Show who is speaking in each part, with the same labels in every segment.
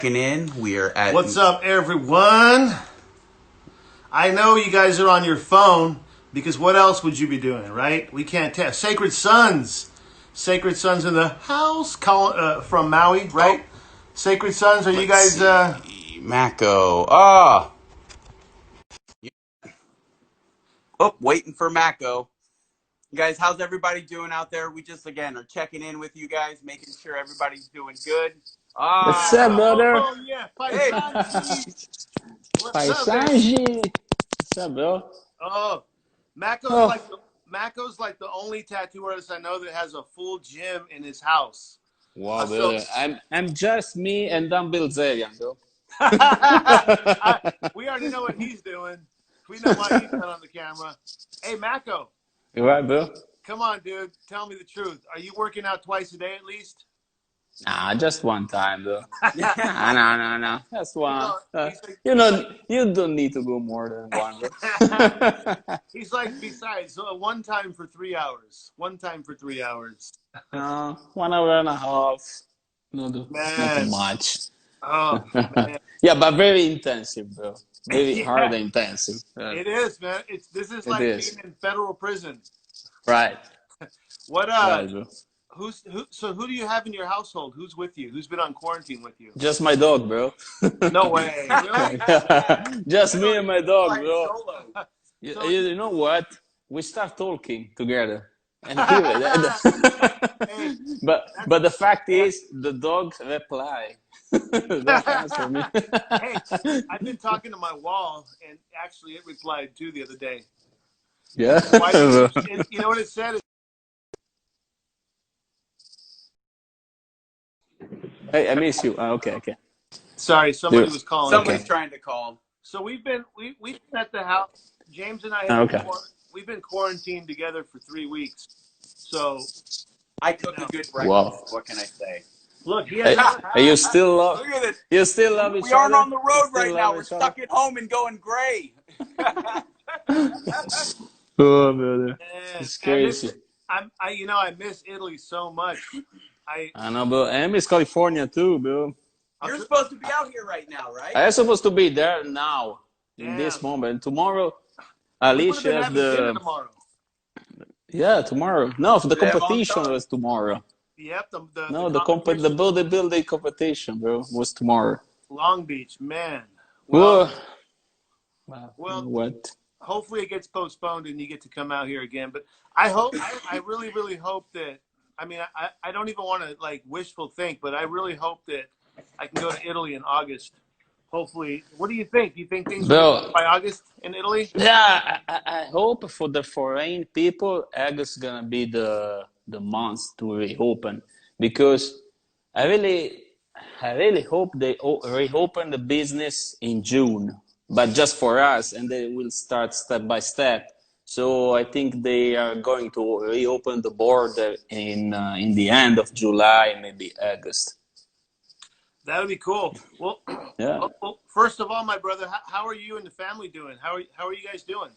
Speaker 1: In. We are at.
Speaker 2: What's up, everyone? I know you guys are on your phone because what else would you be doing, right? We can't tell. Sacred Sons in the house from Maui, right? Sacred Sons, are you
Speaker 1: Let's
Speaker 2: guys?
Speaker 1: see. Macko. Waiting for Macko. Guys, how's everybody doing out there? We just, again, are checking in with you guys, making sure everybody's doing good.
Speaker 3: What's up, brother?
Speaker 2: Yeah,
Speaker 1: Hey.
Speaker 2: What's up, man?
Speaker 3: Paisanji. What's up, bro?
Speaker 2: Oh, Macko's
Speaker 3: Oh,
Speaker 2: like Macko's like the only tattoo artist I know that has a full gym in his house.
Speaker 3: wow,
Speaker 2: So
Speaker 3: brother. I'm just me and Dan Bilzerian, bro.
Speaker 2: we already know what he's doing. We know why he's not on the camera. Hey, Macko,
Speaker 3: You right, bro?
Speaker 2: come on, dude. Tell me the truth. Are you working out twice a day at least?
Speaker 3: Nah, just one time, bro.
Speaker 1: Yeah.
Speaker 3: No. That's one.
Speaker 2: He's like,
Speaker 3: You don't need to go more than one, bro.
Speaker 2: he's like, besides, one time for 3 hours. One time for 3 hours.
Speaker 3: 1 hour and a half. Not too
Speaker 2: Man.
Speaker 3: much.
Speaker 2: Oh, man.
Speaker 3: Yeah, but very intensive, bro. Very
Speaker 2: Yeah,
Speaker 3: hard and intensive.
Speaker 2: it is, man. This is
Speaker 3: It
Speaker 2: like
Speaker 3: is.
Speaker 2: being in federal prison.
Speaker 3: Right.
Speaker 2: What
Speaker 3: Right, bro.
Speaker 2: who do you have in your household? Who's with you? Who's been on quarantine with you?
Speaker 3: Just my dog, bro.
Speaker 2: No way. Really?
Speaker 3: Just me and my dog,
Speaker 1: Flying
Speaker 3: bro.
Speaker 1: solo.
Speaker 3: You know what? We start talking together. And
Speaker 2: Hey,
Speaker 3: but the fact is, the dog reply. Don't answer me.
Speaker 2: hey, I've been talking to my wall, and actually it replied too the other day.
Speaker 3: Yeah.
Speaker 2: Why you know what it said?
Speaker 3: Hey, I miss you. Okay.
Speaker 2: Sorry, somebody
Speaker 3: Dude.
Speaker 2: was calling.
Speaker 1: Somebody's
Speaker 3: Okay.
Speaker 1: trying to call.
Speaker 2: So we've been at the house. James and I
Speaker 3: Okay.
Speaker 2: we've been quarantined together for 3 weeks. So
Speaker 1: I cook a good
Speaker 3: Wow.
Speaker 1: breakfast. What can I say?
Speaker 2: look, he
Speaker 3: Hey,
Speaker 2: has
Speaker 3: you still love?
Speaker 1: Look at this.
Speaker 3: You still love each
Speaker 1: We aren't
Speaker 3: other?
Speaker 1: on the
Speaker 3: You
Speaker 1: road
Speaker 3: still
Speaker 1: right
Speaker 3: love
Speaker 1: now. We're
Speaker 3: each other?
Speaker 1: stuck at home and going gray.
Speaker 3: Oh, brother.
Speaker 2: man,
Speaker 3: It's crazy.
Speaker 2: I miss Italy so much.
Speaker 3: I know, bro. I miss California too, bro.
Speaker 1: You're supposed to be out here right now, right?
Speaker 3: I'm supposed to be there now, in this
Speaker 2: Damn.
Speaker 3: moment. Tomorrow,
Speaker 2: We would have
Speaker 3: Alicia
Speaker 2: been
Speaker 3: has
Speaker 2: having dinner
Speaker 3: the.
Speaker 2: tomorrow.
Speaker 3: Yeah, tomorrow. No, the
Speaker 1: They have on
Speaker 3: competition
Speaker 1: time.
Speaker 3: was tomorrow.
Speaker 2: Yep,
Speaker 3: No, the
Speaker 2: competition,
Speaker 3: bodybuilding competition, bro, was tomorrow.
Speaker 2: Long Beach, man.
Speaker 3: Whoa.
Speaker 2: Well,
Speaker 3: Wow. You know
Speaker 2: well,
Speaker 3: what?
Speaker 2: hopefully it gets postponed and you get to come out here again. But I really, really hope that. I mean, I don't even want to like wishful think, but I really hope that I can go to Italy in August. Hopefully, what do you think? Do you think things will be
Speaker 3: Bro,
Speaker 2: by August in Italy?
Speaker 3: yeah, I hope for the foreign people, August gonna be the month to reopen because I really I really hope they reopen the business in June, but just for us, and they will start step by step. So I think they are going to reopen the border in the end of July, maybe August.
Speaker 2: That would be cool. Well,
Speaker 3: Yeah.
Speaker 2: first of all, my brother, how are you and the family doing? How are you guys doing?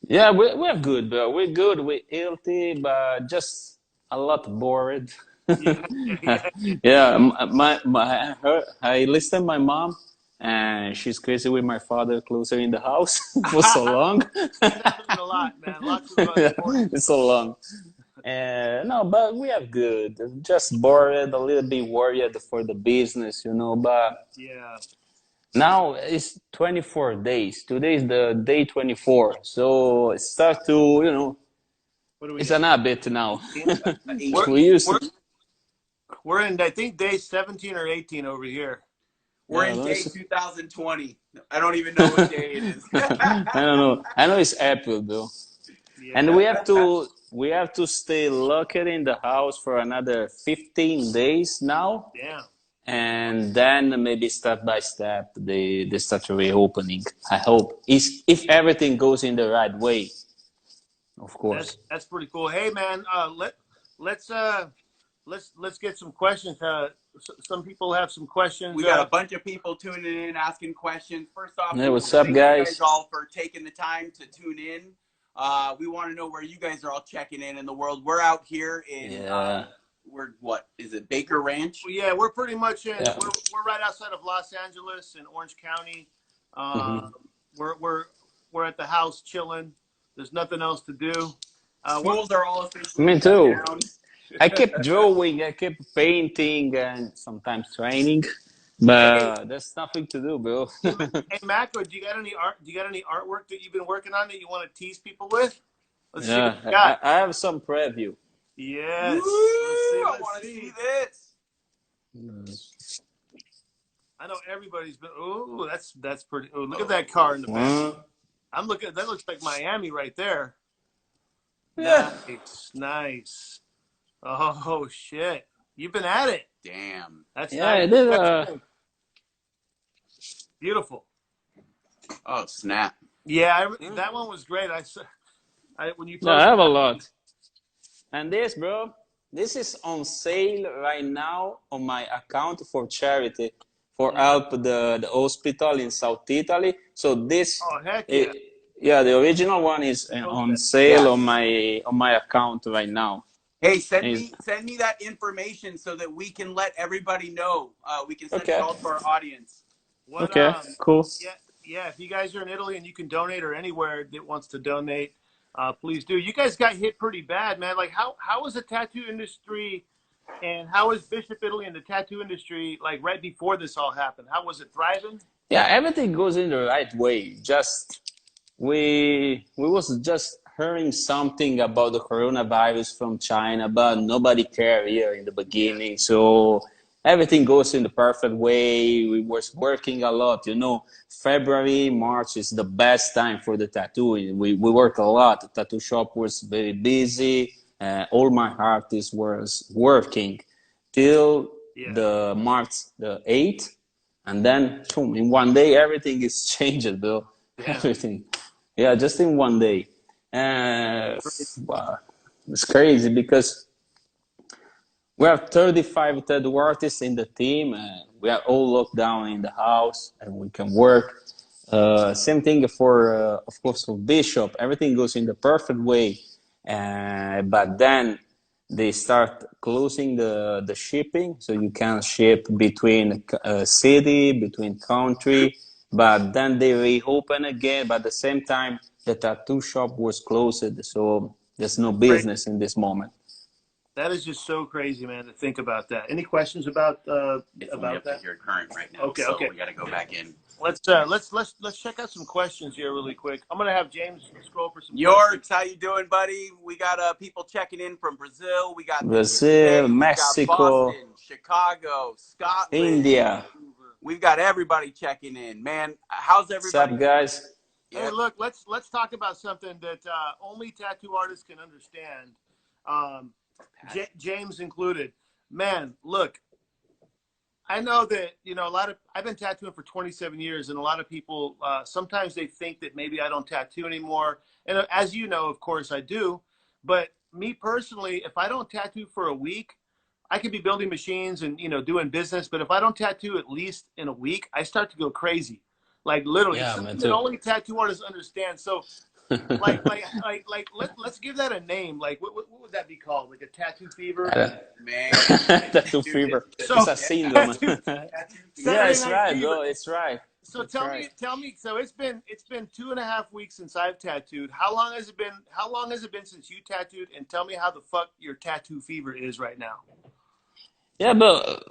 Speaker 3: Yeah, we're good, bro. We're good. We're healthy, but just a lot bored.
Speaker 2: Yeah, yeah, yeah.
Speaker 3: Yeah, I listened my mom, and she's crazy with my father closer in the house for so long.
Speaker 2: That's happening a lot, man. Lots of
Speaker 3: Yeah,
Speaker 2: sports.
Speaker 3: it's so long. And no, but we are good. Just bored, a little bit worried for the business, you know. But
Speaker 2: Yeah.
Speaker 3: now it's 24 days. Today is the day 24. So it start to,
Speaker 2: What are we
Speaker 3: it's
Speaker 2: at?
Speaker 3: an habit now.
Speaker 2: 18? We're
Speaker 3: We used
Speaker 2: we're
Speaker 3: to,
Speaker 2: we're in I think day 17 or 18 over here.
Speaker 1: We're
Speaker 3: yeah,
Speaker 1: in
Speaker 3: no,
Speaker 1: day 2020. I don't even know what day it is.
Speaker 3: I don't know. I know it's April though. And
Speaker 2: Yeah.
Speaker 3: we have to stay locked in the house for another 15 days now.
Speaker 2: Damn.
Speaker 3: And then maybe step by step they start reopening. I hope. If everything goes in the right way, of course.
Speaker 2: That's pretty cool. Hey, man. Let's let's get some questions. Some people have some questions.
Speaker 1: We got a bunch of people tuning in, asking questions. First off,
Speaker 3: Hey, what's up,
Speaker 1: thank you
Speaker 3: guys?
Speaker 1: guys all for taking the time to tune in. We want to know where you guys are all checking in the world. We're out here in
Speaker 3: Yeah.
Speaker 1: we're what is it? Baker Ranch.
Speaker 2: Yeah, we're pretty much in.
Speaker 3: Yeah.
Speaker 2: We're right outside of Los Angeles in Orange County.
Speaker 3: Hmm.
Speaker 2: We're we're at the house chilling. There's nothing else to do.
Speaker 1: Schools are all officially
Speaker 3: Me
Speaker 1: shut
Speaker 3: too.
Speaker 1: down.
Speaker 3: I keep drawing, I keep painting, and sometimes training,
Speaker 2: Hey,
Speaker 3: but there's nothing to do, bro.
Speaker 2: hey, Macko, do you got any art? Do you got any artwork that you've been working on that you want to tease people with? Let's see what
Speaker 3: Yeah,
Speaker 2: you got.
Speaker 3: I have some preview.
Speaker 1: Woo!
Speaker 2: Yes.
Speaker 1: I
Speaker 2: Let's
Speaker 1: want to
Speaker 2: see.
Speaker 1: see this.
Speaker 2: I know everybody's been. Oh, that's pretty. Oh, look at that car in the back. I'm looking. That looks like Miami right there.
Speaker 3: Yeah.
Speaker 2: Nice, nice. Oh shit! You've been at it.
Speaker 1: Damn.
Speaker 2: That's
Speaker 3: Yeah, I
Speaker 2: nice.
Speaker 3: did.
Speaker 2: Beautiful.
Speaker 1: Oh snap.
Speaker 2: Yeah, that one was great. When you
Speaker 3: Yeah, I
Speaker 2: posted
Speaker 3: have a
Speaker 2: that.
Speaker 3: lot. And this, bro, this is on sale right now on my account for charity for help the hospital in South Italy. So this,
Speaker 2: Oh heck yeah!
Speaker 3: it, yeah, the original one is
Speaker 2: Post
Speaker 3: on
Speaker 2: that.
Speaker 3: sale on my account right now.
Speaker 1: Hey, send
Speaker 3: Is
Speaker 1: me that information so that we can let everybody know. We can send it
Speaker 3: okay,
Speaker 1: all to our audience.
Speaker 2: What
Speaker 3: okay, cool.
Speaker 2: yeah. If you guys are in Italy and you can donate, or anywhere that wants to donate, please do. You guys got hit pretty bad, man. Like how was the tattoo industry, and how is Bishop Italy and the tattoo industry like right before this all happened? How was it thriving?
Speaker 3: Yeah, everything goes in the right way. Just we was just hearing something about the coronavirus from China, but nobody cared here in the
Speaker 2: Yeah,
Speaker 3: beginning. So everything goes in the perfect way. We was working a lot, February, March is the best time for the tattooing. We work a lot. The tattoo shop was very busy. All my artists was working till
Speaker 2: yeah.
Speaker 3: the March the 8th, and then boom, in one day everything is changed, Bill.
Speaker 2: Damn.
Speaker 3: Everything. Yeah, just in one day. Wow. It's crazy because we have 35 tattoo artists in the team. We are all locked down in the house and we can work. Same thing for, of course, for Bishop. Everything goes in the perfect way. But then they start closing the shipping, so you can ship between city, between country. But then they reopen again. But at the same time, the tattoo shop was closed, so there's no business in this moment.
Speaker 2: That is just so crazy, man, to think about that. Any questions about
Speaker 1: It's only up to
Speaker 2: that?
Speaker 1: your current right now,
Speaker 2: Okay,
Speaker 1: so
Speaker 2: okay.
Speaker 1: we got to go back in.
Speaker 2: Let's check out some questions here really quick. I'm gonna have James scroll for some
Speaker 1: Yorks, how you doing, buddy? We got people checking in from Brazil. We got the
Speaker 3: Brazil,
Speaker 1: UK. We've got
Speaker 3: Mexico,
Speaker 1: Boston, Chicago, Scotland.
Speaker 3: India.
Speaker 1: We've got everybody checking in, man. How's
Speaker 3: What's
Speaker 1: everybody?
Speaker 3: up, guys?
Speaker 2: Hey,
Speaker 1: Yeah.
Speaker 2: look, let's talk about something that only tattoo artists can understand, um, James included. Man, look, I know that I've been tattooing for 27 years, and a lot of people sometimes they think that maybe I don't tattoo anymore. And as you know, of course, I do. But me personally, if I don't tattoo for a week, I could be building machines and doing business. But if I don't tattoo at least in a week, I start to go crazy. Like literally, it's
Speaker 3: Yeah, me
Speaker 2: something that
Speaker 3: too.
Speaker 2: only tattoo artists understand. So let's give that a name. Like what would that be called? Like a tattoo fever?
Speaker 1: Man.
Speaker 3: Tattoo
Speaker 1: Dude,
Speaker 3: fever.
Speaker 2: So
Speaker 3: It's a syndrome.
Speaker 2: tattoo,
Speaker 3: Yeah,
Speaker 2: Saturday
Speaker 3: it's
Speaker 2: Night
Speaker 3: right,
Speaker 2: Fever.
Speaker 3: bro. It's right.
Speaker 2: So
Speaker 3: It's
Speaker 2: tell
Speaker 3: right.
Speaker 2: me. So it's been 2.5 weeks since I've tattooed. How long has it been? How long has it been since you tattooed? And tell me how the fuck your tattoo fever is right now.
Speaker 3: Yeah, but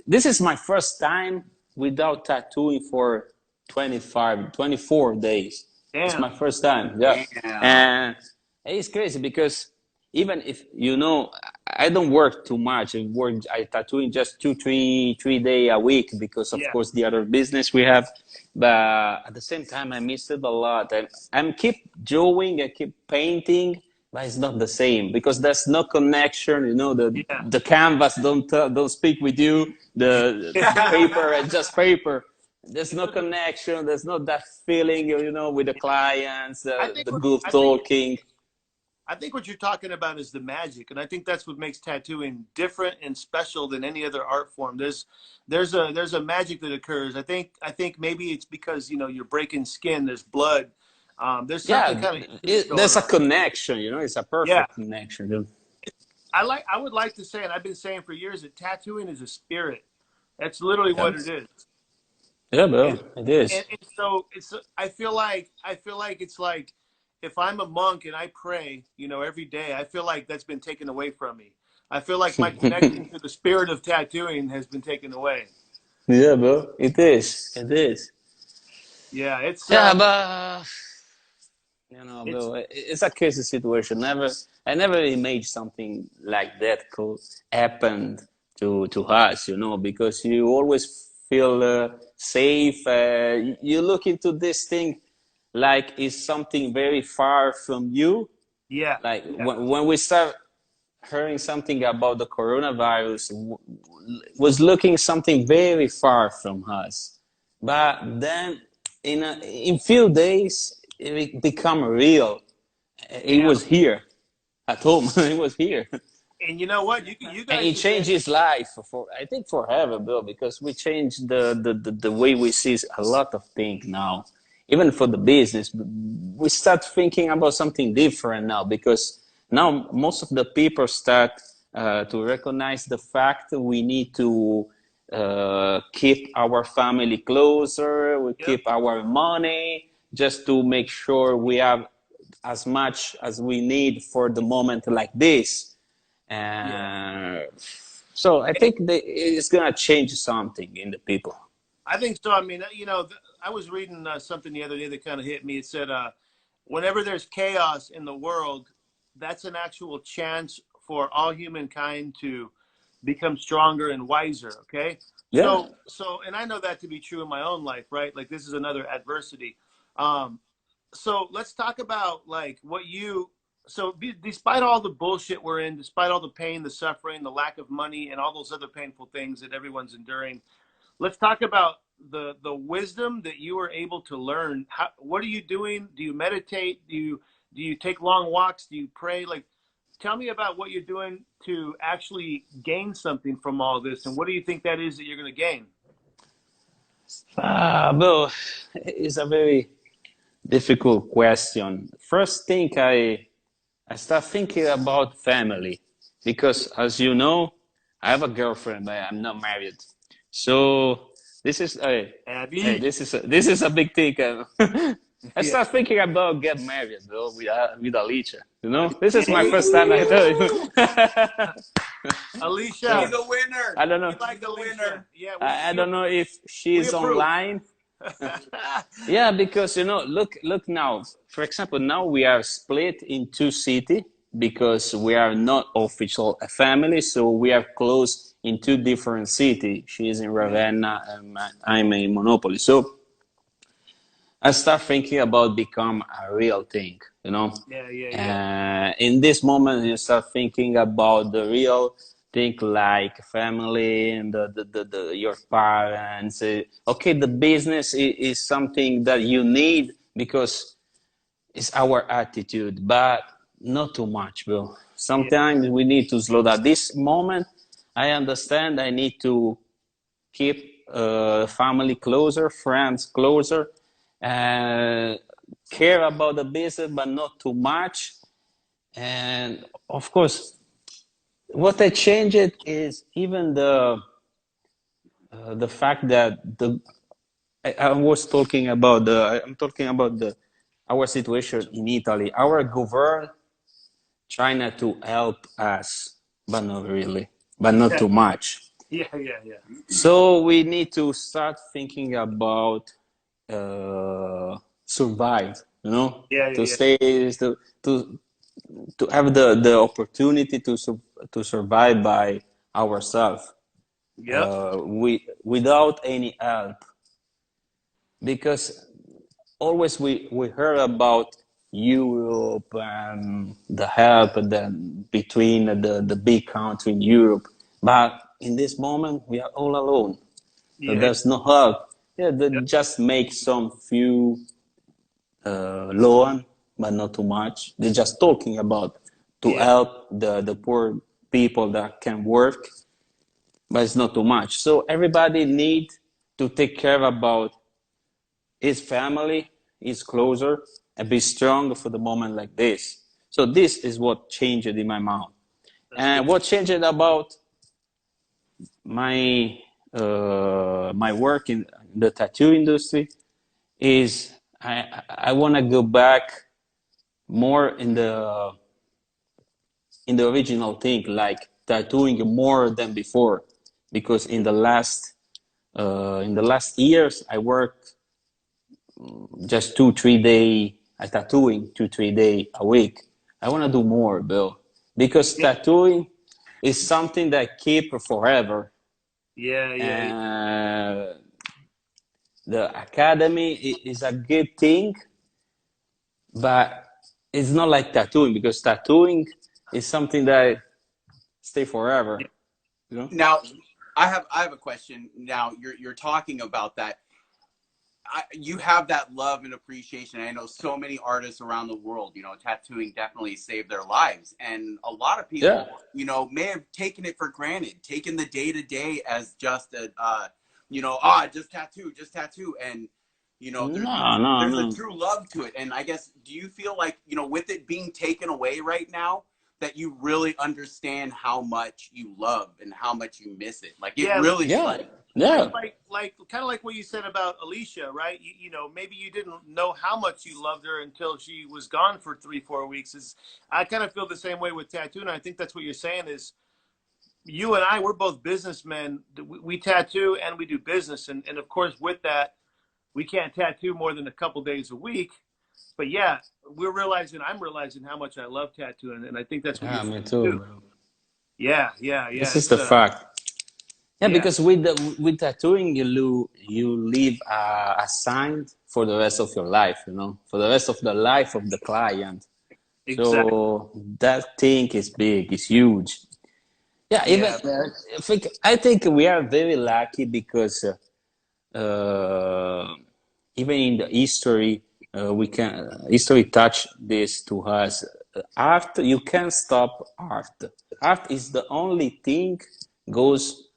Speaker 3: this is my first time without tattooing for 25, 24 days. It's
Speaker 2: Damn.
Speaker 3: my first time. Yeah.
Speaker 1: Damn.
Speaker 3: And it's crazy because even if, I don't work too much. I tattooing just 3 day a week because of
Speaker 2: Yeah.
Speaker 3: course the other business we have. But at the same time, I miss it a lot. I'm keep drawing, I keep painting, but it's not the same because there's no connection.
Speaker 2: Yeah.
Speaker 3: The canvas don't speak with you. The paper is just paper. There's no connection. There's not that feeling, with the clients.
Speaker 2: I think
Speaker 3: The
Speaker 2: what
Speaker 3: good talking.
Speaker 2: I think what you're talking about is the magic, and I think that's what makes tattooing different and special than any other art form. There's a magic that occurs. I think maybe it's because you're breaking skin. There's blood. There's something
Speaker 3: Yeah,
Speaker 2: kind of unique going
Speaker 3: there's a
Speaker 2: on.
Speaker 3: connection. It's a
Speaker 2: Yeah.
Speaker 3: perfect connection.
Speaker 2: I would like to say, and I've been saying for years, that tattooing is a spirit. That's literally
Speaker 3: Yeah,
Speaker 2: what it is.
Speaker 3: yeah,
Speaker 2: And,
Speaker 3: bro, it is.
Speaker 2: and so it's I feel like it's like if I'm a monk and I pray, every day, I feel like that's been taken away from me. I feel like my connection to the spirit of tattooing has been taken away.
Speaker 3: Yeah, bro, it is. It is.
Speaker 2: Yeah, it's
Speaker 3: Yeah, but
Speaker 2: it's
Speaker 3: bro, it's a crazy situation. I never imagined something like that could happen to us, because you always feel safe. You look into this thing like it's something very far from you.
Speaker 2: yeah,
Speaker 3: Like
Speaker 2: yeah,
Speaker 3: when we start hearing something about the coronavirus, was looking something very far from us. But then in few days, it become real. It
Speaker 2: yeah.
Speaker 3: was here at home. It was here,
Speaker 2: And you know what? You
Speaker 3: and
Speaker 2: guys
Speaker 3: it
Speaker 2: can say,
Speaker 3: changed his life for I think forever, Bill, because we changed the way we see a lot of things now. Even for the business, we start thinking about something different now because now most of the people start to recognize the fact that we need to keep our family closer, we
Speaker 2: yep,
Speaker 3: keep our money just to make sure we have as much as we need for the moment like this.
Speaker 2: yeah.
Speaker 3: So I think that it's gonna change something in the people.
Speaker 2: I think so. I mean, I was reading something the other day that kind of hit me. It said, whenever there's chaos in the world, that's an actual chance for all humankind to become stronger and wiser. Okay.
Speaker 3: Yeah,
Speaker 2: And I know that to be true in my own life, right? Like this is another adversity. Um, so let's talk about like despite all the bullshit we're in, despite all the pain, the suffering, the lack of money, and all those other painful things that everyone's enduring, let's talk about the wisdom that you were able to learn. What are you doing? Do you meditate? Do you take long walks? Do you pray? Like, tell me about what you're doing to actually gain something from all this, and what do you think that is that you're going to gain?
Speaker 3: well, it's a very difficult question. First thing I start thinking about family because, as you know, I have a girlfriend, but I'm not married. So this is a hey,
Speaker 2: Abby,
Speaker 3: this is a big thing. I
Speaker 2: yeah,
Speaker 3: start thinking about get married, bro, with Alicia. This is my first time. I tell you.
Speaker 1: Woo!
Speaker 3: So
Speaker 2: Alicia,
Speaker 1: He's a winner.
Speaker 3: I don't know.
Speaker 2: we
Speaker 1: He's
Speaker 2: like
Speaker 1: a
Speaker 2: Alicia.
Speaker 1: winner.
Speaker 2: Yeah,
Speaker 3: I don't know if
Speaker 2: we
Speaker 3: she's
Speaker 2: approve.
Speaker 3: online. Yeah, because look now. For example, now we are split in two cities because we are not official a family, so we are close in two different cities. She is in Ravenna and I'm in Monopoly. So I start thinking about become a real thing,
Speaker 2: Yeah, yeah, yeah,
Speaker 3: In this moment, you start thinking about the real thing like family and your parents. Okay, the business is something that you need because it's our attitude, but not too much, bro.
Speaker 2: yeah,
Speaker 3: Sometimes we need to slow down. This moment, I understand I need to keep family closer, friends closer, uh, care about the business, but not too much. And of course, what I changed it is even the fact that I was talking about I'm talking about the our situation in Italy. Our government trying to help us, but not really, but not
Speaker 2: yeah,
Speaker 3: too much.
Speaker 2: yeah, yeah, yeah,
Speaker 3: So we need to start thinking about survive,
Speaker 2: yeah, yeah,
Speaker 3: to
Speaker 2: yeah.
Speaker 3: stay, to to have the opportunity to survive by ourselves,
Speaker 2: Yep.
Speaker 3: we without any help, because always we heard about Europe and the help between the big country in Europe, but in this moment we are all alone. So
Speaker 2: Yeah.
Speaker 3: there's no help. Yeah, they
Speaker 2: Yep.
Speaker 3: just make some few loan, but not too much. They're just talking about to
Speaker 2: Yeah.
Speaker 3: help the poor people that can work, but it's not too much. So everybody need to take care about his family, his closer, and be strong for the moment like this. So this is what changed in my mind. And what changed about my my work in the tattoo industry is I want to go back more in the original thing, like tattooing more than before, because in the last years I worked just 2-3 day tattooing 2-3 day a week. I want to do more, Bill, because
Speaker 2: Yeah,
Speaker 3: tattooing is something that keep forever.
Speaker 2: yeah, yeah,
Speaker 3: And the academy is a good thing, but it's not like tattooing, because tattooing is something that stay
Speaker 2: yeah.
Speaker 3: forever, you know.
Speaker 1: Now, I have a question. Now, you're talking about that. You have that love and appreciation. I know so many artists around the world, tattooing definitely saved their lives. And a lot of
Speaker 3: Yeah.
Speaker 1: people, may have taken it for granted, taken the day to day as just a, just tattoo. And,
Speaker 3: No, no,
Speaker 1: there's a
Speaker 3: no.
Speaker 1: true love to it. And I guess, do you feel like, with it being taken away right now, that you really understand how much you love and how much you miss it? Like, it
Speaker 2: Yeah,
Speaker 1: really,
Speaker 3: Yeah,
Speaker 1: like,
Speaker 3: yeah,
Speaker 2: like kind of like what you said about Alicia, right? Maybe you didn't know how much you loved her until she was gone for 3-4 weeks. I kind of feel the same way with tattoo, and I think that's what you're saying is you and I, we're both businessmen. We tattoo and we do business, and of course with that, we can't tattoo more than a couple days a week. But yeah, I'm realizing how much I love tattooing, and I think that's what you're
Speaker 3: yeah. Me
Speaker 2: feeling
Speaker 3: too,
Speaker 2: too.
Speaker 3: bro.
Speaker 2: Yeah, yeah, yeah.
Speaker 3: This is the fact. Yeah,
Speaker 2: Yeah,
Speaker 3: because with tattooing, you leave a sign for the rest of your life, for the rest of the life of the client.
Speaker 2: exactly.
Speaker 3: So that thing is big, it's huge. Yeah, even
Speaker 2: Yeah,
Speaker 3: I think we are very lucky because even in the history, we can history touch this to us. Art, you can't stop art. Art is the only thing goes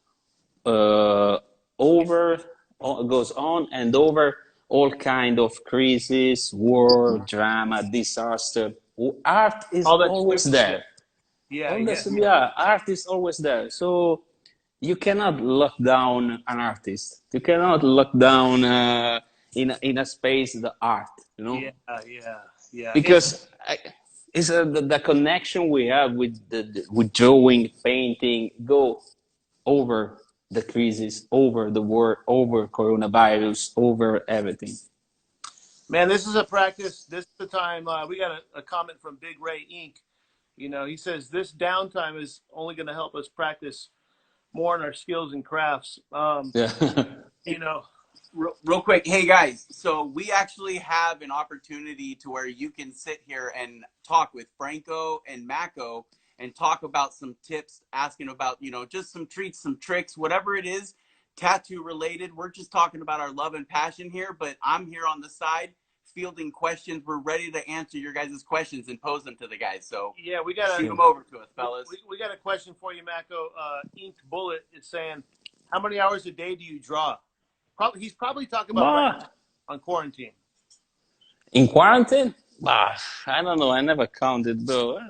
Speaker 3: uh, over goes on and over all kind of crisis, war, drama, disaster. Art is
Speaker 2: all that
Speaker 3: always
Speaker 2: stupid shit.
Speaker 3: there.
Speaker 2: Yeah,
Speaker 3: All
Speaker 2: yeah,
Speaker 3: this, yeah, art is always there. So you cannot lock down an artist. You cannot lock down in a space the art,
Speaker 2: yeah, yeah, yeah.
Speaker 3: because it's the connection we have with with drawing, painting, go over the crisis, over the war, over coronavirus, over everything.
Speaker 2: Man, this is a practice. This is the time. We got a comment from Big Ray Inc. He says this downtime is only going to help us practice more in our skills and crafts.
Speaker 3: Yeah.
Speaker 2: You know,
Speaker 1: real quick, hey guys, so we actually have an opportunity to where you can sit here and talk with Franco and Macko and talk about some tips, asking about, just some treats, some tricks, whatever it is, tattoo related. We're just talking about our love and passion here, but I'm here on the side fielding questions. We're ready to answer your guys' questions and pose them to the guys. So
Speaker 2: yeah,
Speaker 1: shoot them over to us, fellas.
Speaker 2: we got a question for you, Macko. Inked Bullet is saying, how many hours a day do you draw? He's probably talking about right now
Speaker 3: But
Speaker 2: on quarantine.
Speaker 3: in quarantine, I don't know. I never counted though.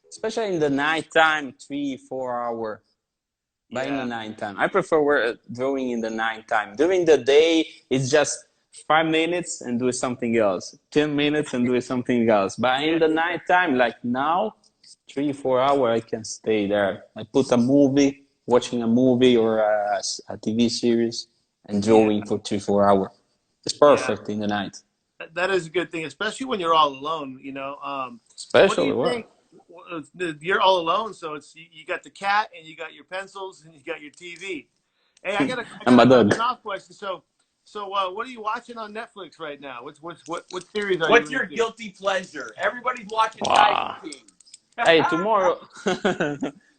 Speaker 3: Especially in the nighttime, 3-4 hour. But in the
Speaker 2: Yeah,
Speaker 3: nighttime, I prefer drawing in the nighttime. During the day, it's just 5 minutes and do something else. 10 minutes and do something else. But in
Speaker 2: yeah,
Speaker 3: the nighttime, like now, 3-4 hour, I can stay there. I put a movie, watching a movie or a TV series, and
Speaker 2: yeah,
Speaker 3: drawing for 3-4 hour. It's
Speaker 2: yeah.
Speaker 3: perfect in the night.
Speaker 2: That is a good thing, especially when you're all alone. What do
Speaker 3: Especially
Speaker 2: you
Speaker 3: what?
Speaker 2: think? You're all alone, so it's you got the cat and you got your pencils and you got your TV. Hey, I
Speaker 3: And
Speaker 2: got
Speaker 3: my
Speaker 2: a
Speaker 3: dog.
Speaker 2: knocking off question. So what are you watching on Netflix right now? What series are you
Speaker 1: What's your
Speaker 2: into?
Speaker 1: guilty pleasure? Everybody's watching Tiger
Speaker 3: Wow.
Speaker 1: King.
Speaker 3: Hey, tomorrow.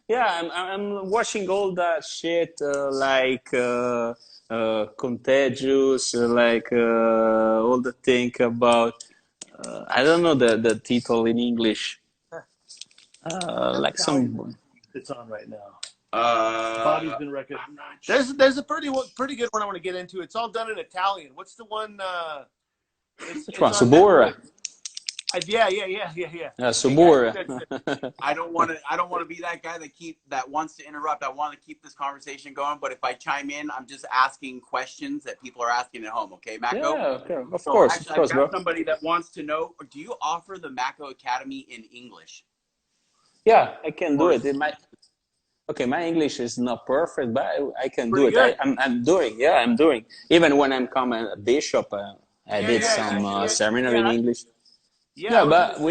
Speaker 3: Yeah, I'm watching all that shit contagious, all the thing about. I don't know the title in English.
Speaker 2: That's
Speaker 3: Like
Speaker 2: Italian
Speaker 3: some.
Speaker 2: that's on right now. Body's been recognized.
Speaker 1: I'm not sure.
Speaker 2: There's a pretty good one I want to get into. It's all done in Italian. What's the one?
Speaker 3: Which
Speaker 2: It's
Speaker 3: one?
Speaker 2: on
Speaker 3: Subura.
Speaker 2: Netflix. Yeah.
Speaker 1: Hey guys,
Speaker 3: Subur.
Speaker 1: I don't want to be that guy that wants to interrupt. I want to keep this conversation going, but if I chime in, I'm just asking questions that people are asking at home. Okay, Macko?
Speaker 3: Yeah, okay.
Speaker 1: So
Speaker 3: Of
Speaker 1: actually, I've
Speaker 3: course,
Speaker 1: got
Speaker 3: bro.
Speaker 1: somebody that wants to know, do you offer the Macko Academy in English?
Speaker 3: Yeah, I can do
Speaker 1: Or
Speaker 3: it. Okay, my English is not perfect, but I can do
Speaker 2: Pretty
Speaker 3: it.
Speaker 2: good.
Speaker 3: I'm doing. Yeah, I'm doing. Even when I'm coming a bishop, I did some seminary in English.
Speaker 2: Yeah. I
Speaker 3: Yeah,
Speaker 2: was gonna
Speaker 3: but
Speaker 2: say,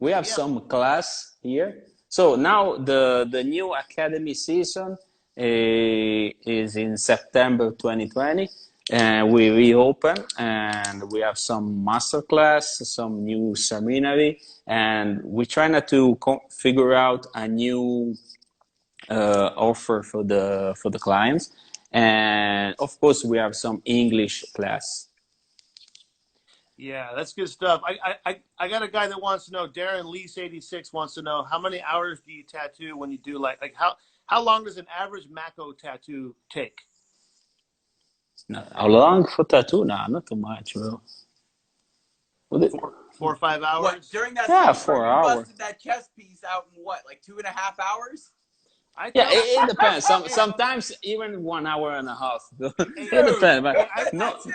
Speaker 3: we have
Speaker 2: yeah,
Speaker 3: some class here. So now the new academy season is in September 2020, and we reopen, and we have some master class, some new seminary, and we try not to figure out a new offer for the clients, and of course we have some English class.
Speaker 2: yeah, that's good stuff. I got a guy that wants to know. Darren Lease 86 wants to know how many hours do you tattoo when you do like how long does an average Macko tattoo take?
Speaker 3: How long for tattoo? Nah, not too much, bro. Would it?
Speaker 2: 4 or 5 hours.
Speaker 1: what, during that
Speaker 3: Yeah,
Speaker 1: seminar,
Speaker 3: 4
Speaker 1: you
Speaker 3: hours.
Speaker 1: busted that chest piece out in what, like 2.5 hours?
Speaker 2: I
Speaker 3: Yeah,
Speaker 2: tell
Speaker 3: it depends.
Speaker 2: hey,
Speaker 3: Sometimes even 1 hour and a half.
Speaker 2: hey,
Speaker 3: It
Speaker 1: Dude,
Speaker 3: depends, but
Speaker 1: that's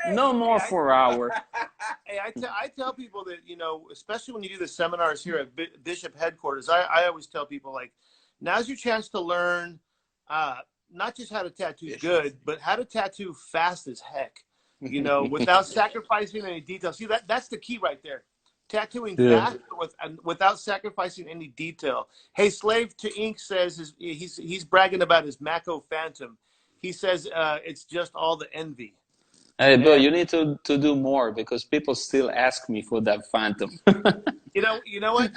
Speaker 3: no
Speaker 2: hey,
Speaker 3: more 4 hour.
Speaker 2: I tell people that, especially when you do the seminars here at Bishop headquarters, I always tell people, like, now's your chance to learn, uh, not just how to tattoo
Speaker 1: it.
Speaker 2: good, but how to tattoo fast as heck, without sacrificing any details. See, that's the key right there. Tattooing
Speaker 3: Yeah.
Speaker 2: fast without sacrificing any detail. Hey, Slave to Ink says he's bragging about his Macko Phantom. He says it's just all the envy.
Speaker 3: Hey, Bill,
Speaker 2: And
Speaker 3: you need to do more because people still ask me for that phantom.
Speaker 2: you know what?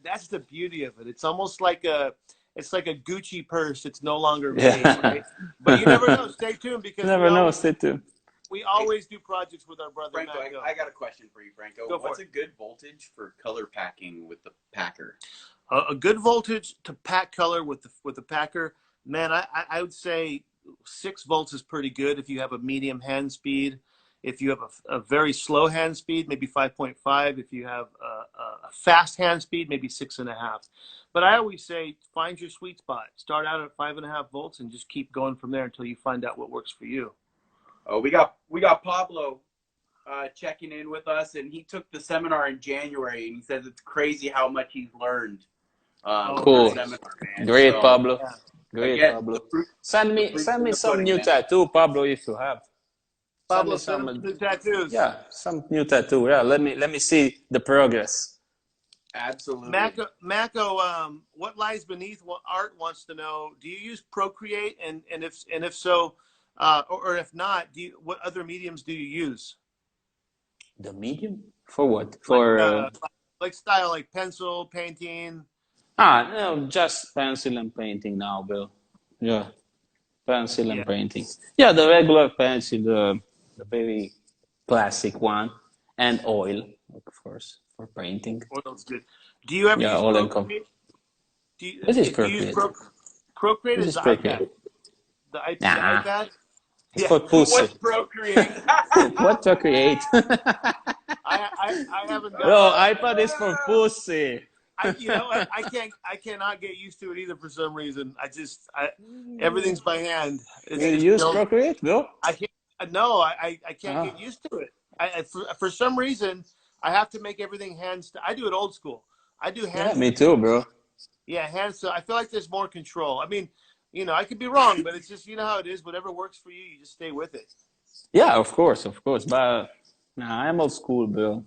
Speaker 2: That's the beauty of it. It's like a Gucci purse. It's no longer made,
Speaker 3: Yeah.
Speaker 2: right? But you never know. Stay tuned because we
Speaker 3: Never know,
Speaker 2: always
Speaker 3: stay tuned.
Speaker 2: we
Speaker 1: Hey,
Speaker 2: always do projects with our brother
Speaker 1: Franco,
Speaker 2: Macko.
Speaker 1: I got a question for you, Franco.
Speaker 2: Go for
Speaker 1: What's
Speaker 2: it.
Speaker 1: a good voltage for color packing with the Packer?
Speaker 2: A good voltage to pack color with the Packer. Man, I would say 6 volts is pretty good if you have a medium hand speed. If you have a very slow hand speed, maybe 5.5. If you have a fast hand speed, maybe 6.5. But I always say find your sweet spot. Start out at 5.5 volts and just keep going from there until you find out what works for you.
Speaker 1: Oh, we got Pablo checking in with us, and he took the seminar in January, and he says it's crazy how much he's learned
Speaker 2: Oh,
Speaker 1: with the
Speaker 3: Cool.
Speaker 2: nice.
Speaker 1: seminar, man.
Speaker 3: Great,
Speaker 1: So
Speaker 3: Pablo.
Speaker 2: Yeah.
Speaker 3: Great,
Speaker 1: again, the
Speaker 3: Pablo.
Speaker 1: proof,
Speaker 3: Send
Speaker 1: the
Speaker 3: me
Speaker 1: proof's
Speaker 3: send
Speaker 1: in
Speaker 3: me
Speaker 1: the
Speaker 3: some
Speaker 1: pudding,
Speaker 3: new
Speaker 1: man.
Speaker 3: tattoo, Pablo, if you have. Send me
Speaker 2: Pablo, send them some
Speaker 3: some.
Speaker 2: new tattoos.
Speaker 3: Yeah, some new tattoo. Yeah, let me see the progress.
Speaker 1: Absolutely.
Speaker 2: What lies beneath what Art wants to know? Do you use Procreate, and if so, or if not, what other mediums do you use?
Speaker 3: The medium for what?
Speaker 2: Like
Speaker 3: For
Speaker 2: like style, like pencil, painting.
Speaker 3: no, just pencil and painting now, Bill. Yeah, pencil
Speaker 2: Yeah,
Speaker 3: and painting. Yeah, the regular pencil, the very classic one, and oil, of course, for painting.
Speaker 2: oil's good. Do you ever
Speaker 3: Yeah,
Speaker 2: use
Speaker 3: oil and com.
Speaker 2: Procreate? Do you,
Speaker 3: This is
Speaker 2: do you use
Speaker 3: Procreate.
Speaker 2: Procreate?
Speaker 3: This
Speaker 2: Is
Speaker 3: is
Speaker 2: the iPad?
Speaker 3: Procreate.
Speaker 2: The
Speaker 3: Nah,
Speaker 2: iPad?
Speaker 3: it's
Speaker 2: Yeah,
Speaker 3: for pussy.
Speaker 1: What's Procreate?
Speaker 3: What Procreate?
Speaker 2: I haven't done
Speaker 3: No,
Speaker 2: that.
Speaker 3: iPad is for pussy.
Speaker 2: You know what? I cannot get used to it either for some reason. Everything's by hand.
Speaker 3: You
Speaker 2: It's
Speaker 3: use Procreate, Bill?
Speaker 2: I can't. No, I can't get
Speaker 3: Oh,
Speaker 2: used to it. For some reason I have to make everything hands. I do it old school. I do
Speaker 3: yeah,
Speaker 2: hands
Speaker 3: me
Speaker 2: to
Speaker 3: too,
Speaker 2: keys.
Speaker 3: bro.
Speaker 2: Yeah, hands to. I feel like there's more control. I mean, I could be wrong, but it's just how it is. Whatever works for you, you just stay with it.
Speaker 3: Yeah, of course, of course. But nah, I'm old school, bro.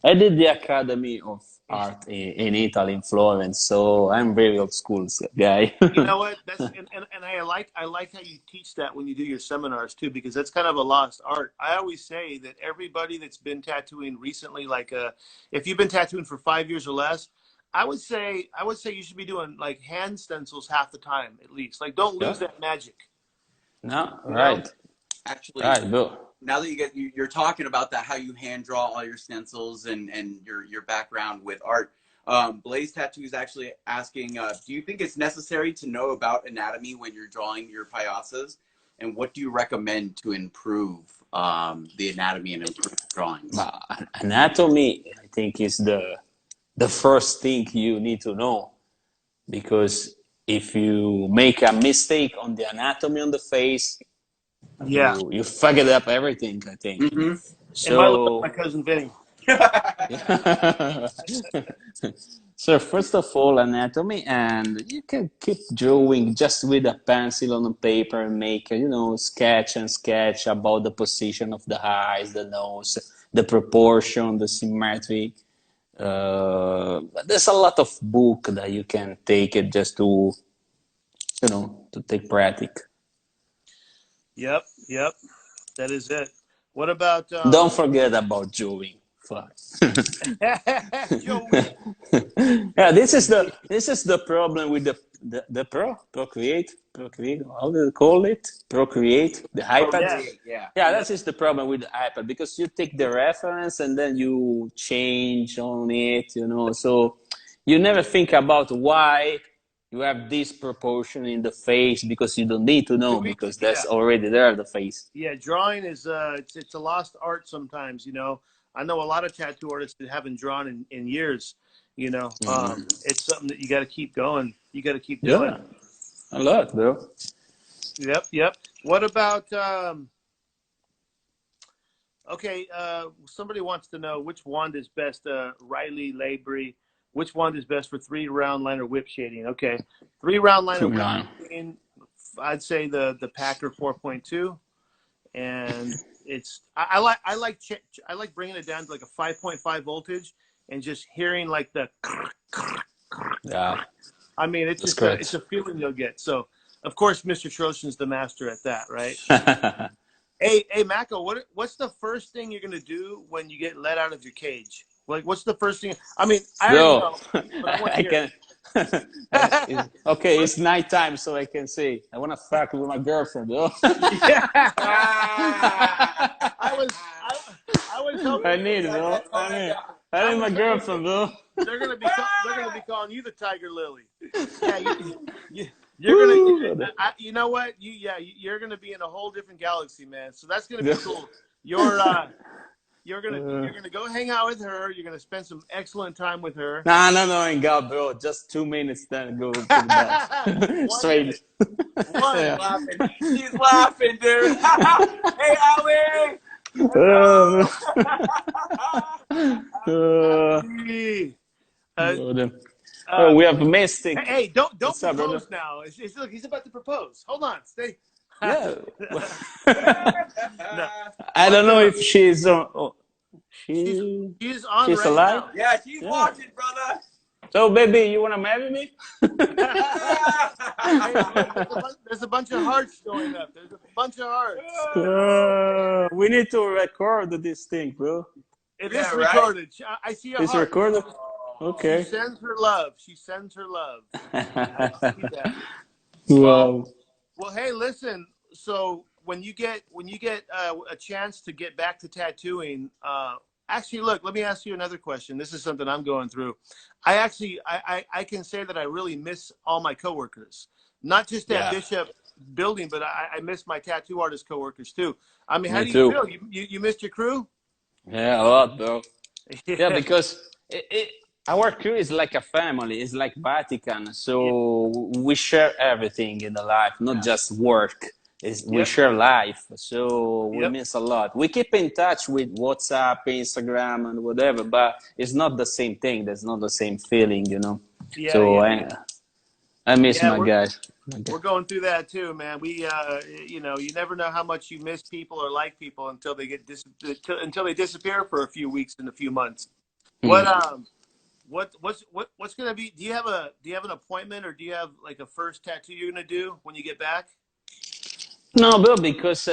Speaker 3: I did the Academy of Art in Italy, in Florence, so I'm very old school guy.
Speaker 2: You know what? That's and I like how you teach that when you do your seminars too, because that's kind of a lost art. I always say that everybody that's been tattooing recently, like if you've been tattooing for 5 years or less, I would say you should be doing like hand stencils half the time at least. Like don't
Speaker 3: Yeah,
Speaker 2: lose that magic.
Speaker 3: no,
Speaker 2: You know?
Speaker 3: right,
Speaker 1: Actually,
Speaker 3: right, bro.
Speaker 1: now that you're talking about that, how you hand draw all your stencils and your background with art. Blaze Tattoo is actually asking, do you think it's necessary to know about anatomy when you're drawing your payasas? And what do you recommend to improve the anatomy and improve drawings?
Speaker 3: But anatomy, think is the first thing you need to know, because if you make a mistake on the anatomy on the face,
Speaker 2: Yeah.
Speaker 3: you fuck it up everything, I think.
Speaker 1: Mm-hmm.
Speaker 2: And my love, my
Speaker 3: So
Speaker 2: cousin Vinny.
Speaker 3: so first of all, anatomy, and you can keep drawing just with a pencil on the paper and make sketch and sketch about the position of the eyes, the nose, the proportion, the symmetry. But there's a lot of book that you can take it just to take practice.
Speaker 2: Yep, yep. That is it. What about
Speaker 3: Don't forget about drawing. Fuck.
Speaker 2: Joey?
Speaker 3: Yeah, this is the problem with the procreate, how do you call it, procreate, the iPad.
Speaker 2: Yeah.
Speaker 1: Procreate, yeah.
Speaker 3: Yeah, that's just the problem with the iPad, because you take the reference and then you change on it, so you never think about why you have this proportion in the face, because you don't need to know,
Speaker 2: Doing,
Speaker 3: because
Speaker 2: yeah,
Speaker 3: that's already there, the face.
Speaker 2: yeah. Drawing is it's a lost art sometimes. I know a lot of tattoo artists that haven't drawn in years. It's something that you got to keep going. You got to keep doing.
Speaker 3: Yeah, a lot, bro.
Speaker 2: Yep, yep. What about okay, somebody wants to know which wand is best, Riley Labrie. Which wand is best for 3-round liner whip shading? Okay, 3-round liner whip
Speaker 3: No.
Speaker 2: shading, I'd say the Packer 4.2, and I like bringing it down to like a 5.5 voltage and just hearing like the.
Speaker 3: Yeah,
Speaker 2: I mean, it's
Speaker 3: that's
Speaker 2: just
Speaker 3: correct.
Speaker 2: it's a feeling you'll get. So, of course, Mr. Troshin's the master at that, right? Hey, Macko, what's the first thing you're gonna do when you get let out of your cage? Like, what's the first thing? I mean, I already
Speaker 3: No,
Speaker 2: know, but I want to
Speaker 3: I
Speaker 2: hear
Speaker 3: can. Okay, it's nighttime, so I can say I want to fuck with my girlfriend, though.
Speaker 2: it. Yeah.
Speaker 1: Ah.
Speaker 2: I was hoping
Speaker 3: I need it, bro. I need my girlfriend, bro.
Speaker 2: they're gonna be calling you the Tiger Lily. Yeah, you're gonna. You know what? You're gonna be in a whole different galaxy, man. So that's gonna be cool. You're gonna go hang out with her. You're gonna spend some excellent time with her.
Speaker 3: No, ain't God, bro. Just 2 minutes, then go to the bed.
Speaker 2: 1
Speaker 3: Straight.
Speaker 2: minute. One.
Speaker 3: Yeah.
Speaker 1: Laughing. She's laughing, dude. Hey, Ali.
Speaker 3: Uh, we have Mystic.
Speaker 2: Hey, don't
Speaker 3: What's up, brother?
Speaker 2: propose now. Look, he's about to propose. Hold on, stay.
Speaker 3: Yeah.
Speaker 2: No.
Speaker 3: I don't know if she's
Speaker 2: She's on
Speaker 3: she's
Speaker 2: right
Speaker 3: alive.
Speaker 2: now.
Speaker 1: Yeah, she's watching, brother.
Speaker 3: So, baby, you wanna marry me?
Speaker 2: Hey, there's a bunch of hearts going up. There's a bunch of hearts.
Speaker 3: We need to record this thing, bro.
Speaker 2: It
Speaker 1: Yeah,
Speaker 2: is
Speaker 1: right?
Speaker 2: recorded. I see a
Speaker 3: It's
Speaker 2: heart.
Speaker 3: recorded.
Speaker 2: She
Speaker 3: Okay.
Speaker 2: sends her love. She sends her love. I see that.
Speaker 3: Wow.
Speaker 2: Well, hey, listen. So when you get a chance to get back to tattooing, actually, look. Let me ask you another question. This is something I'm going through. I can say that I really miss all my coworkers, not just at
Speaker 3: Yeah.
Speaker 2: Bishop Building, but I miss my tattoo artist coworkers too. I mean, how
Speaker 3: Me
Speaker 2: do you
Speaker 3: too.
Speaker 2: feel? You missed your crew?
Speaker 3: Yeah, a lot, bro. Yeah, because our crew is like a family. It's like Vatican. So we share everything in the life, not just work. We
Speaker 2: Yep.
Speaker 3: share life. So we
Speaker 2: Yep.
Speaker 3: miss a lot. We keep in touch with WhatsApp, Instagram, and whatever, but it's not the same thing. There's not the same feeling,
Speaker 2: Yeah,
Speaker 3: So
Speaker 2: yeah.
Speaker 3: I miss
Speaker 2: Yeah,
Speaker 3: my guys.
Speaker 2: we're going through that too, man. We, you never know how much you miss people or like people until they until they disappear for a few weeks and a few months. What's gonna be? Do you have an appointment, or do you have like a first tattoo you're gonna do when you get back?
Speaker 3: No, bro, because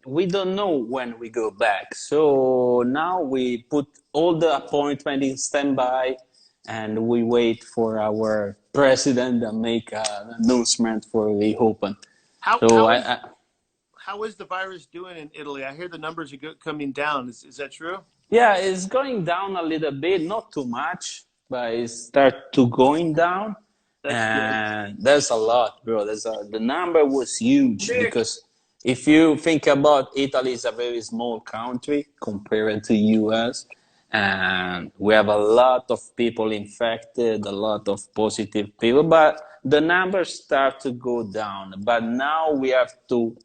Speaker 3: we don't know when we go back. So now we put all the appointment in standby, and we wait for our president to make an announcement for the open.
Speaker 2: How
Speaker 3: So
Speaker 2: how is the virus doing in Italy? I hear the numbers are coming down. Is that true?
Speaker 3: yeah, it's going down a little bit, not too much, but it start to going down.
Speaker 2: That's good.
Speaker 3: And there's a lot, bro. The number was huge, because if you think about Italy, is a very small country compared to US, and we have a lot of people infected, a lot of positive people, but the numbers start to go down. But now we have to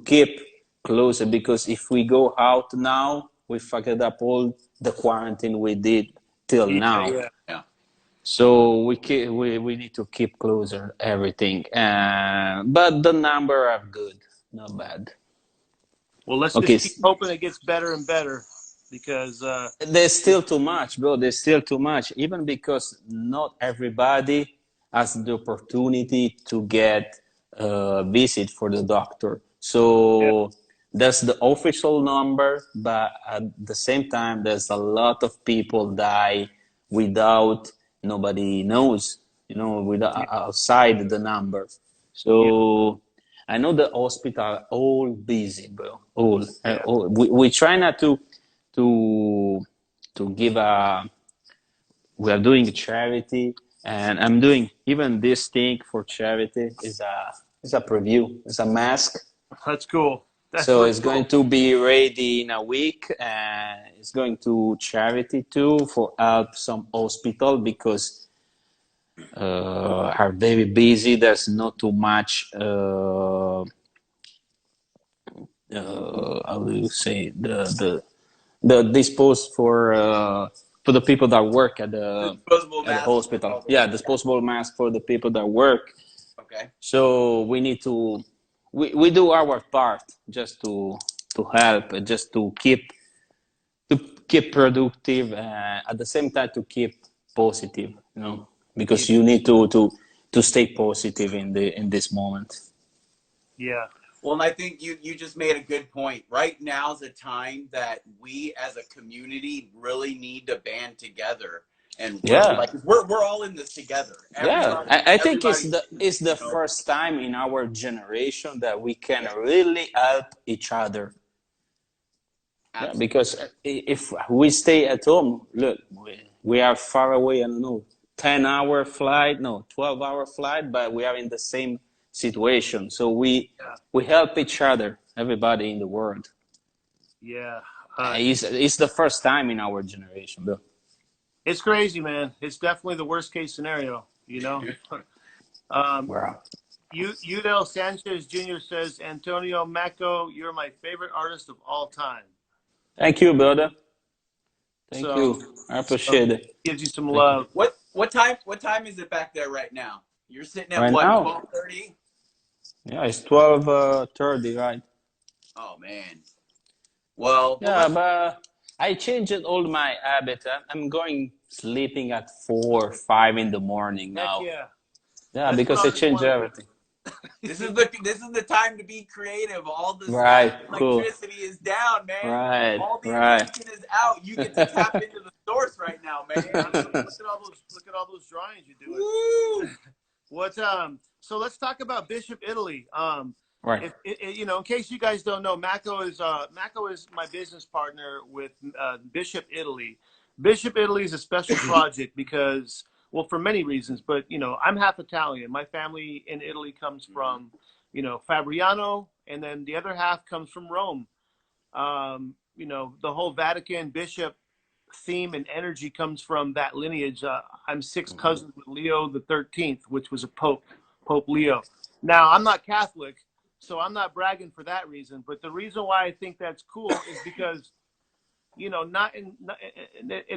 Speaker 3: keep closer, because if we go out now, we fucked up all the quarantine we did till
Speaker 2: Yeah,
Speaker 3: now.
Speaker 2: yeah.
Speaker 1: Yeah.
Speaker 3: So we need to keep closer everything. But the number are good, not bad.
Speaker 2: Well, let's
Speaker 3: Okay,
Speaker 2: just keep hoping it gets better and better because
Speaker 3: there's still too much, bro. There's still too much, even because not everybody has the opportunity to get a visit for the doctor.
Speaker 2: yeah,
Speaker 3: So that's the official number, but at the same time, there's a lot of people die without nobody knows,
Speaker 2: yeah,
Speaker 3: without outside the number.
Speaker 2: yeah.
Speaker 3: So I know the hospital all busy, bro.
Speaker 2: Yeah.
Speaker 3: All. We try not to to give a. We are doing charity, and I'm doing even this thing for charity is a preview. It's a mask.
Speaker 2: That's cool. That's
Speaker 3: So
Speaker 2: real
Speaker 3: it's going
Speaker 2: cool.
Speaker 3: to be ready in a week, and it's going to charity too for help some hospital, because are very busy. There's not too much. How do you say, the dispose for the people that work
Speaker 1: Disposable
Speaker 3: at the
Speaker 1: masks for
Speaker 3: hospital.
Speaker 1: all the.
Speaker 3: Yeah, disposable mask for the people that work.
Speaker 1: Okay.
Speaker 3: So we need to we do our part just to help, just to keep productive, at the same time to keep positive.
Speaker 2: Yeah,
Speaker 3: Because you need to stay positive in this moment.
Speaker 2: yeah,
Speaker 1: Well, and I think you just made a good point. Right now's a time that we as a community really need to band together and work.
Speaker 3: Yeah.
Speaker 1: Like we're all in this together.
Speaker 3: Yeah,
Speaker 1: Everybody,
Speaker 3: I think
Speaker 1: everybody.
Speaker 3: it's the
Speaker 1: You know,
Speaker 3: first time in our generation that we can
Speaker 1: yeah,
Speaker 3: really help each other. Yeah,
Speaker 1: absolutely.
Speaker 3: because if we stay at home, look, we are far away. I don't know, 10-hour flight, no, 12-hour flight, but we are in the same situation. So
Speaker 2: yeah,
Speaker 3: we help each other, everybody in the world.
Speaker 2: yeah.
Speaker 3: It's the first time in our generation, bro.
Speaker 2: It's crazy, man. It's definitely the worst case scenario, Um,
Speaker 3: Wow.
Speaker 2: Udel Sanchez Jr. says, Antonio Macko, you're my favorite artist of all time.
Speaker 3: Thank you, brother. Thank
Speaker 2: So,
Speaker 3: you. I
Speaker 2: so
Speaker 3: appreciate it.
Speaker 2: gives you some
Speaker 3: Thank you.
Speaker 2: love.
Speaker 1: What time is it back there right now? You're sitting at
Speaker 3: Right
Speaker 1: what,
Speaker 3: now,
Speaker 1: 12:30?
Speaker 3: yeah, it's 12:30, right?
Speaker 1: Oh man. Well,
Speaker 3: Yeah,
Speaker 1: let's.
Speaker 3: but I changed all my habit. I'm going sleeping at 4, 5 in the morning
Speaker 2: Heck
Speaker 3: now.
Speaker 2: yeah.
Speaker 3: Yeah,
Speaker 2: That's what
Speaker 3: because I
Speaker 2: artists
Speaker 3: changed
Speaker 2: want to
Speaker 3: everything.
Speaker 1: This is the time to be creative. All the
Speaker 3: Right, cool.
Speaker 1: electricity is down, man.
Speaker 3: Right,
Speaker 1: All the
Speaker 3: right.
Speaker 1: invention is out. You get to tap into the source right now,
Speaker 2: do.
Speaker 1: man.
Speaker 2: Look at all those drawings you're doing.
Speaker 1: Woo!
Speaker 2: So let's talk about Bishop Italy.
Speaker 3: Right.
Speaker 2: If in case you guys don't know, Macko is my business partner with Bishop Italy. Bishop Italy is a special project because, well, for many reasons, but I'm half Italian. My family in Italy comes from, Fabriano, and then the other half comes from Rome. The whole Vatican bishop theme and energy comes from that lineage. I'm six cousins with Leo the 13th, which was a Pope Leo. Now, I'm not Catholic, so I'm not bragging for that reason. But the reason why I think that's cool is because, in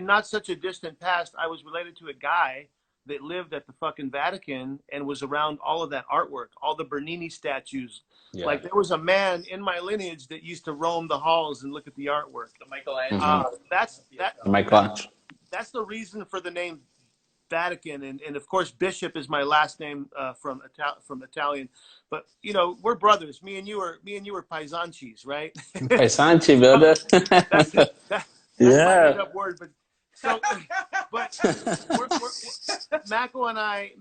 Speaker 2: not such a distant past, I was related to a guy that lived at the fucking Vatican and was around all of that artwork, all the Bernini statues.
Speaker 3: Yeah.
Speaker 2: Like there was a man in my lineage that used to roam the halls and look at the artwork.
Speaker 1: The Michelangelo.
Speaker 2: That's that
Speaker 3: My
Speaker 2: that
Speaker 3: clutch.
Speaker 2: that's the reason for the name Vatican, and of course Bishop is my last name from Italian. But we're brothers. Me and you are paisanchis, right?
Speaker 3: Hey, Sanchi, brother.
Speaker 2: that's that's my
Speaker 3: Yeah.
Speaker 2: made up word. But so, but we're Macko and I,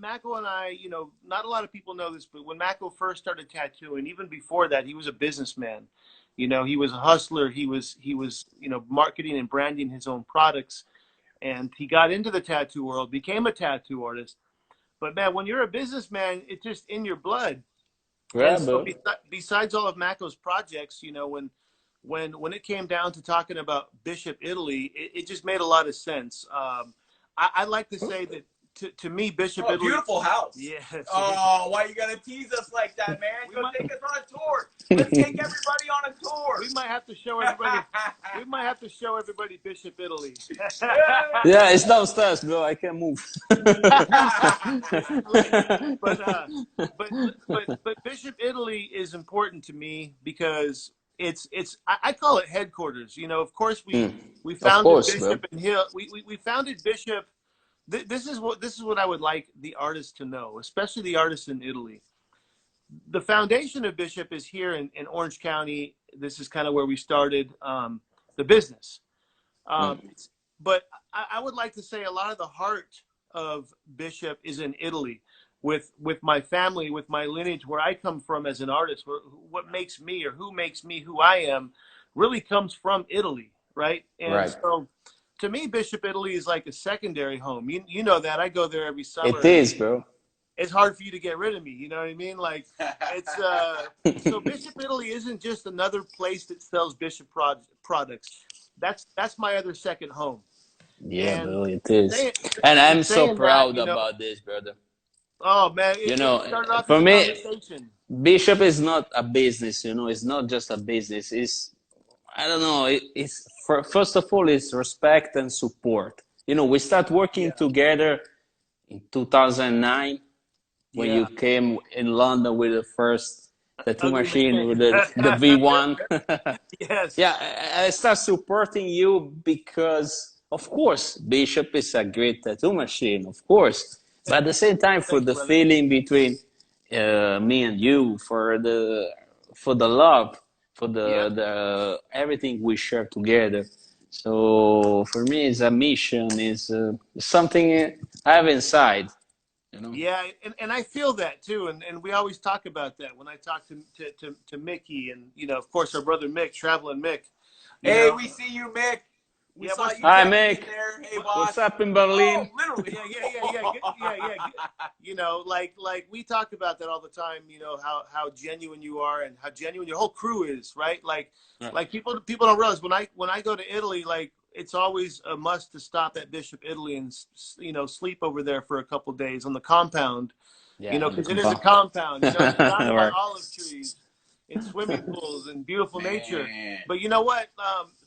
Speaker 2: not a lot of people know this, but when Macko first started tattooing, even before that, he was a businessman. He was a hustler. He was marketing and branding his own products, and he got into the tattoo world, became a tattoo artist. But man, when you're a businessman, it's just in your blood.
Speaker 3: Yeah,
Speaker 2: And so
Speaker 3: bro.
Speaker 2: besides all of Macko's projects, when it came down to talking about Bishop Italy, it just made a lot of sense. I like to say that to me, Bishop Italy.
Speaker 1: Beautiful house.
Speaker 2: Yes.
Speaker 1: Oh, why you gotta tease us like that, man? Go take us on a tour. Let's take everybody on a tour.
Speaker 2: We might have to show everybody. We might have to show everybody Bishop Italy.
Speaker 3: Yeah, it's downstairs, bro. I can't move.
Speaker 2: But Bishop Italy is important to me because it's I call it headquarters. You know, of course we founded Bishop and Hill. We founded Bishop. This is what I would like the artists to know, especially the artists in Italy. The foundation of Bishop is here in Orange County. This is kind of where we started the business. But I would like to say a lot of the heart of Bishop is in Italy, with my family, with my lineage, where I come from as an artist. What makes me, or who makes me who I am, really comes from Italy, right? And so, to me, Bishop Italy is like a secondary home. You know that. I go there every summer.
Speaker 3: It is, bro.
Speaker 2: It's hard for you to get rid of me. You know what I mean? Like, it's so Bishop Italy isn't just another place that sells Bishop products. That's my other second home.
Speaker 3: Yeah, bro, it is. And I'm so proud about this, brother.
Speaker 2: Oh man,
Speaker 3: you know, for me, Bishop is not a business. You know, it's not just a business. It's, I don't know. It's first of all, it's respect and support. You know, we start working together in 2009 when you came in London with the first tattoo machine with the V1.
Speaker 2: Yes.
Speaker 3: Yeah, I start supporting you because, of course, Bishop is a great tattoo machine, of course. But at the same time, for the feeling between me and you, for the love, for the everything we share together. So for me, it's a mission. Is something I have inside. You know?
Speaker 2: Yeah, and I feel that too, and we always talk about that when I talk to Mickey, and you know, of course, our brother Mick, traveling Mick.
Speaker 1: Hey, we see you, Mick. We saw you.
Speaker 3: Hi, Mick.
Speaker 1: There. Hey,
Speaker 3: boss. What's up in Berlin?
Speaker 2: Oh, literally. Yeah. You know, like we talk about that all the time. You know how genuine you are and how genuine your whole crew is, right? Like people don't realize when I go to Italy, like, it's always a must to stop at Bishop Italy and, you know, sleep over there for a couple of days on the compound. Yeah, you know, because it is a compound. You know, it's not about olive trees. It's swimming pools and beautiful nature. But you know what?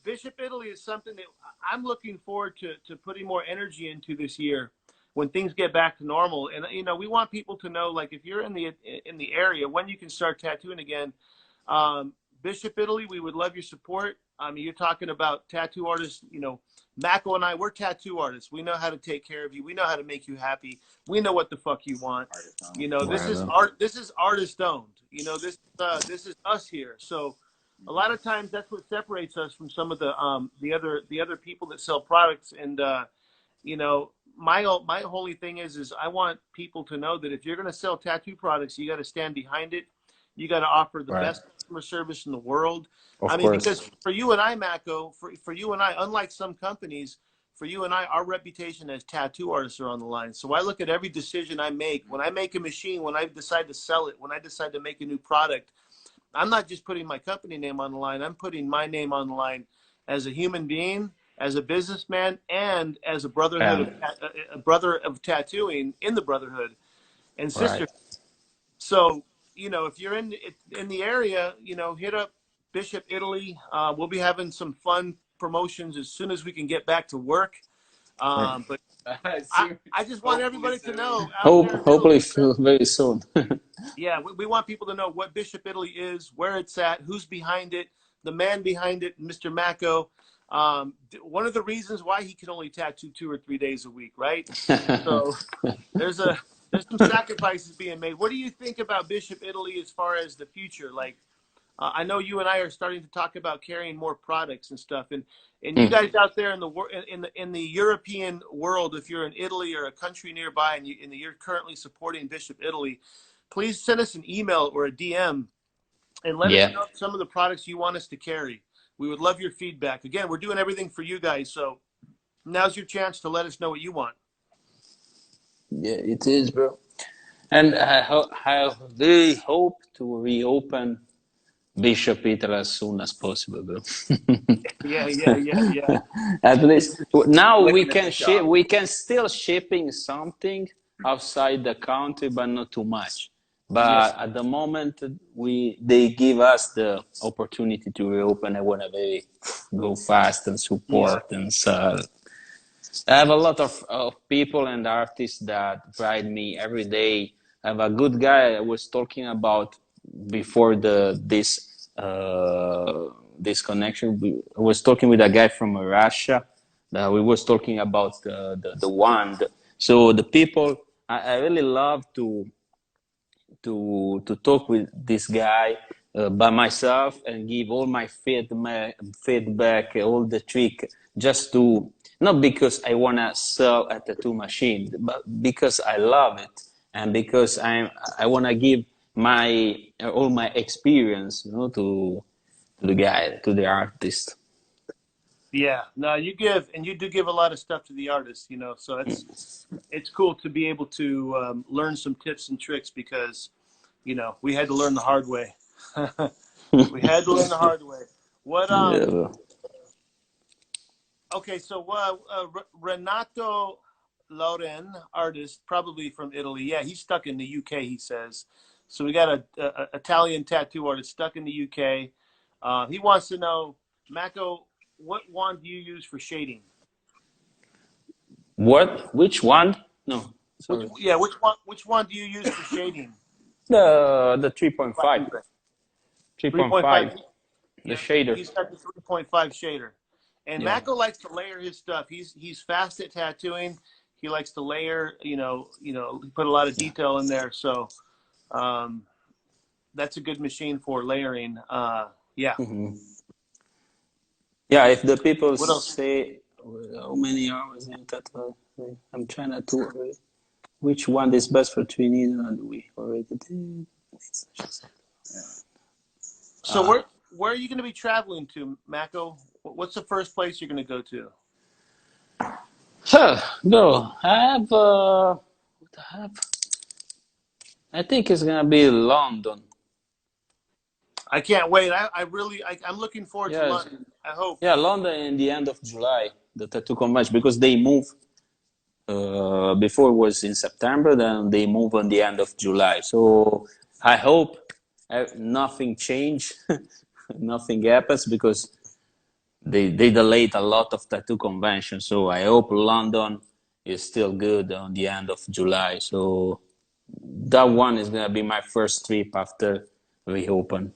Speaker 2: Bishop Italy is something that I'm looking forward to putting more energy into this year when things get back to normal. And, you know, we want people to know, like, if you're in the area, when you can start tattooing again, Bishop Italy, we would love your support. I mean, you're talking about tattoo artists, you know, Macko and I, we're tattoo artists. We know how to take care of you. We know how to make you happy. We know what the fuck you want. You know, this is art. This is artist owned. You know, this is us here. So a lot of times that's what separates us from some of the other people that sell products. And you know, my only thing is I want people to know that if you're going to sell tattoo products, you got to stand behind it. You got to offer the best customer service in the world. I mean, because for you and I, Macko, for you and I, unlike some companies, for you and I, our reputation as tattoo artists are on the line. So I look at every decision I make. When I make a machine, when I decide to sell it, when I decide to make a new product, I'm not just putting my company name on the line. I'm putting my name on the line as a human being, as a businessman, and as a brotherhood, a brother of tattooing in the brotherhood and sister. So, you know, if you're in the area, you know, hit up Bishop Italy. We'll be having some fun promotions as soon as we can get back to work. But I just want everybody to know.
Speaker 3: Hopefully very soon.
Speaker 2: Yeah, we want people to know what Bishop Italy is, where it's at, who's behind it, the man behind it, Mr. Macko. One of the reasons why he can only tattoo 2 or 3 days a week, right? So there's some sacrifices being made. What do you think about Bishop Italy as far as the future? Like, I know you and I are starting to talk about carrying more products and stuff, and you guys out there in the European world, if you're in Italy or a country nearby and you're currently supporting Bishop Italy, please send us an email or a DM and let us know some of the products you want us to carry. We would love your feedback. Again, we're doing everything for you guys, so now's your chance to let us know what you want.
Speaker 3: Yeah, it is, bro. And I really hope to reopen Bishop Peter as soon as possible, bro.
Speaker 2: Yeah.
Speaker 3: At
Speaker 1: He's
Speaker 3: least now we
Speaker 1: looking at
Speaker 3: can
Speaker 1: the
Speaker 3: ship.
Speaker 1: shop.
Speaker 3: We can still shipping something outside the country, but not too much.
Speaker 2: Yes.
Speaker 3: But at the moment, they give us the opportunity to reopen. I wanna very go fast and
Speaker 2: Yeah.
Speaker 3: support and sell. I have a lot of people and artists that write me every day. I have a good guy I was talking about before this connection. I was talking with a guy from Russia. We was talking about the wand. So the people I really love to talk with this guy by myself and give all my feedback, all the trick, just to not because I wanna sell a tattoo machine, but because I love it and because I wanna give my all my experience, to the guy, to the artist.
Speaker 2: Yeah. No, you do give a lot of stuff to the artists, so it's cool to be able to learn some tips and tricks because, we had to learn the hard way. We had to learn the hard way. What,
Speaker 3: Yeah.
Speaker 2: okay, so Renato Loren, artist, probably from Italy. Yeah, he's stuck in the UK, he says. So we got a Italian tattoo artist stuck in the UK. He wants to know, Macko, what wand do you use for shading?
Speaker 3: What? Which one? No, sorry.
Speaker 2: Which one do you use for shading?
Speaker 3: The 3.5,
Speaker 2: 3.5.
Speaker 3: 3.5, the
Speaker 2: Yeah,
Speaker 3: shader.
Speaker 2: he's got the 3.5 shader. And
Speaker 3: Yeah.
Speaker 2: Macko likes to layer his stuff. He's fast at tattooing. He likes to layer, put a lot of detail in there. So that's a good machine for layering. Yeah.
Speaker 3: Mm-hmm. Yeah, if the people
Speaker 2: What else?
Speaker 3: say how many hours in that, I'm trying to which one is best for Trinidad and we already did.
Speaker 2: So where are you going to be traveling to, Macko? What's the first place you're going to go to?
Speaker 3: No, I think it's gonna be London.
Speaker 2: I can't wait. I'm looking forward to
Speaker 3: Yes,
Speaker 2: London. I hope.
Speaker 3: yeah, London in the end of July, the tattoo convention, because they move. Before it was in September, then they move on the end of July. So I hope nothing change, nothing happens because they delayed a lot of tattoo conventions. So I hope London is still good on the end of July. So that one is gonna be my first trip after we open.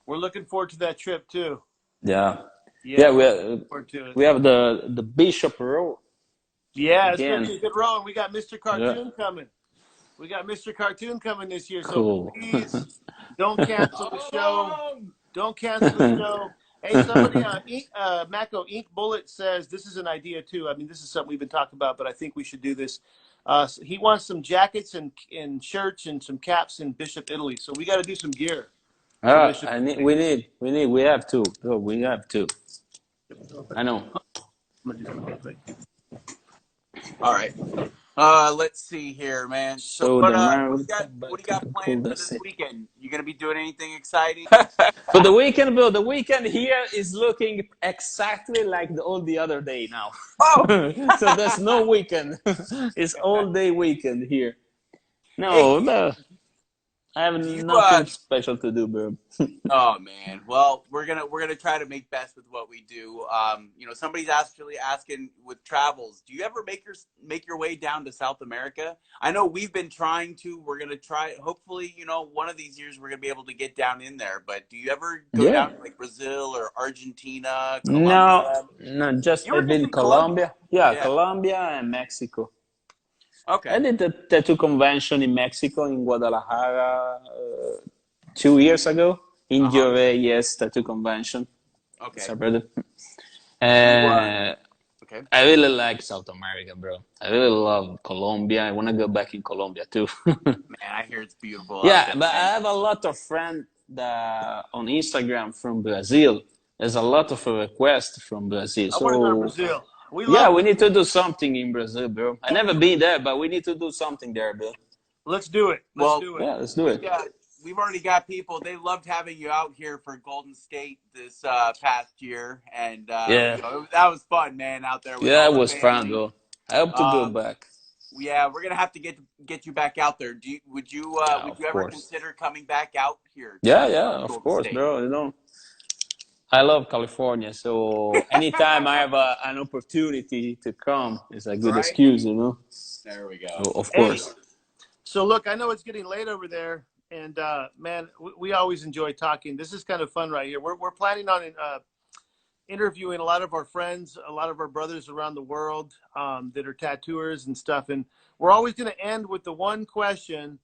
Speaker 2: We're looking forward to that trip too.
Speaker 3: Yeah, yeah.
Speaker 2: Yeah, we're looking forward to it.
Speaker 3: We have the Bishop Road
Speaker 2: Yeah, it's going to
Speaker 3: again.
Speaker 2: be a good row. And we got Mr.
Speaker 3: Yeah,
Speaker 2: Cartoon coming. We got Mr. Cartoon coming this year. So
Speaker 3: cool.
Speaker 2: please don't cancel the show. Don't cancel the show. Hey, somebody on Macko Ink Bullet says this is an idea too. I mean, this is something we've been talking about, but I think we should do this. So he wants some jackets and shirts and some caps in Bishop, Italy. So we got to do some gear for Bishop.
Speaker 3: We have to. Oh, we have to. I know.
Speaker 2: I'm gonna do something real quick.
Speaker 1: All right. Let's see here, man. So
Speaker 3: So the man
Speaker 1: what
Speaker 3: will come
Speaker 1: do
Speaker 3: back
Speaker 1: you
Speaker 3: to
Speaker 1: got
Speaker 3: the
Speaker 1: planned
Speaker 3: cool.
Speaker 1: for
Speaker 3: That's
Speaker 1: this
Speaker 3: it.
Speaker 1: weekend? You gonna be doing anything exciting?
Speaker 3: For the weekend, bro, the weekend here is looking exactly like all the other day now.
Speaker 1: Oh,
Speaker 3: So there's no weekend. It's all day weekend here.
Speaker 1: hey,
Speaker 3: No, I have
Speaker 1: do you
Speaker 3: nothing special to do, bro.
Speaker 1: Oh man, well we're gonna try to make best with what we do. Somebody's actually asking with travels. Do you ever make your way down to South America? I know we've been trying to. We're gonna try. Hopefully, one of these years we're gonna be able to get down in there. But do you ever go
Speaker 3: Yeah.
Speaker 1: down to like Brazil or Argentina,
Speaker 3: No,
Speaker 1: Colombia?
Speaker 3: no, just
Speaker 1: You were
Speaker 3: I've
Speaker 1: just
Speaker 3: been
Speaker 1: in Colombia.
Speaker 3: Colombia. Yeah,
Speaker 1: Yeah.
Speaker 3: Colombia and Mexico. I
Speaker 1: Okay.
Speaker 3: did the tattoo convention in Mexico, in Guadalajara, 2 years ago. In
Speaker 1: Uh huh.
Speaker 3: your yes, tattoo convention.
Speaker 1: Okay.
Speaker 3: Sorry,
Speaker 1: You
Speaker 3: uh,
Speaker 1: okay.
Speaker 3: I really like South America, bro. I really love Colombia. I want to go back in Colombia too.
Speaker 1: Man, I hear it's beautiful out
Speaker 3: Yeah,
Speaker 1: there,
Speaker 3: but I
Speaker 1: man.
Speaker 3: have a lot of friends that on Instagram from Brazil. There's a lot of requests from Brazil.
Speaker 2: I want to go to
Speaker 3: So
Speaker 2: Brazil. We
Speaker 3: yeah,
Speaker 2: love
Speaker 3: we need to
Speaker 2: Brazil.
Speaker 3: do something in Brazil, bro. I never been there, but we need to do something there, bro.
Speaker 2: Let's do it. Let's
Speaker 1: Well,
Speaker 2: do it.
Speaker 3: Yeah, let's do
Speaker 1: we
Speaker 3: it.
Speaker 1: got we've already got people. They loved having you out here for Golden State this past year, and
Speaker 3: Yeah,
Speaker 1: that was fun, man, out there with
Speaker 3: yeah,
Speaker 1: all
Speaker 3: it
Speaker 1: the
Speaker 3: was fun,
Speaker 1: family.
Speaker 3: bro. I hope to go
Speaker 1: Um,
Speaker 3: back.
Speaker 1: yeah, we're gonna have to get you back out there.
Speaker 3: Yeah,
Speaker 1: Would
Speaker 3: of
Speaker 1: you ever
Speaker 3: course.
Speaker 1: consider coming back out here to
Speaker 3: Yeah, yeah, of
Speaker 1: Golden
Speaker 3: course,
Speaker 1: State?
Speaker 3: bro. I love California, so anytime I have an opportunity to come, it's a good
Speaker 1: Right
Speaker 3: excuse.
Speaker 1: there we go.
Speaker 3: So, of
Speaker 2: Hey,
Speaker 3: course.
Speaker 2: so look, I know it's getting late over there, and man, we always enjoy talking. This is kind of fun right here. We're planning on interviewing a lot of our friends, a lot of our brothers around the world that are tattooers and stuff. And we're always going to end with the one question.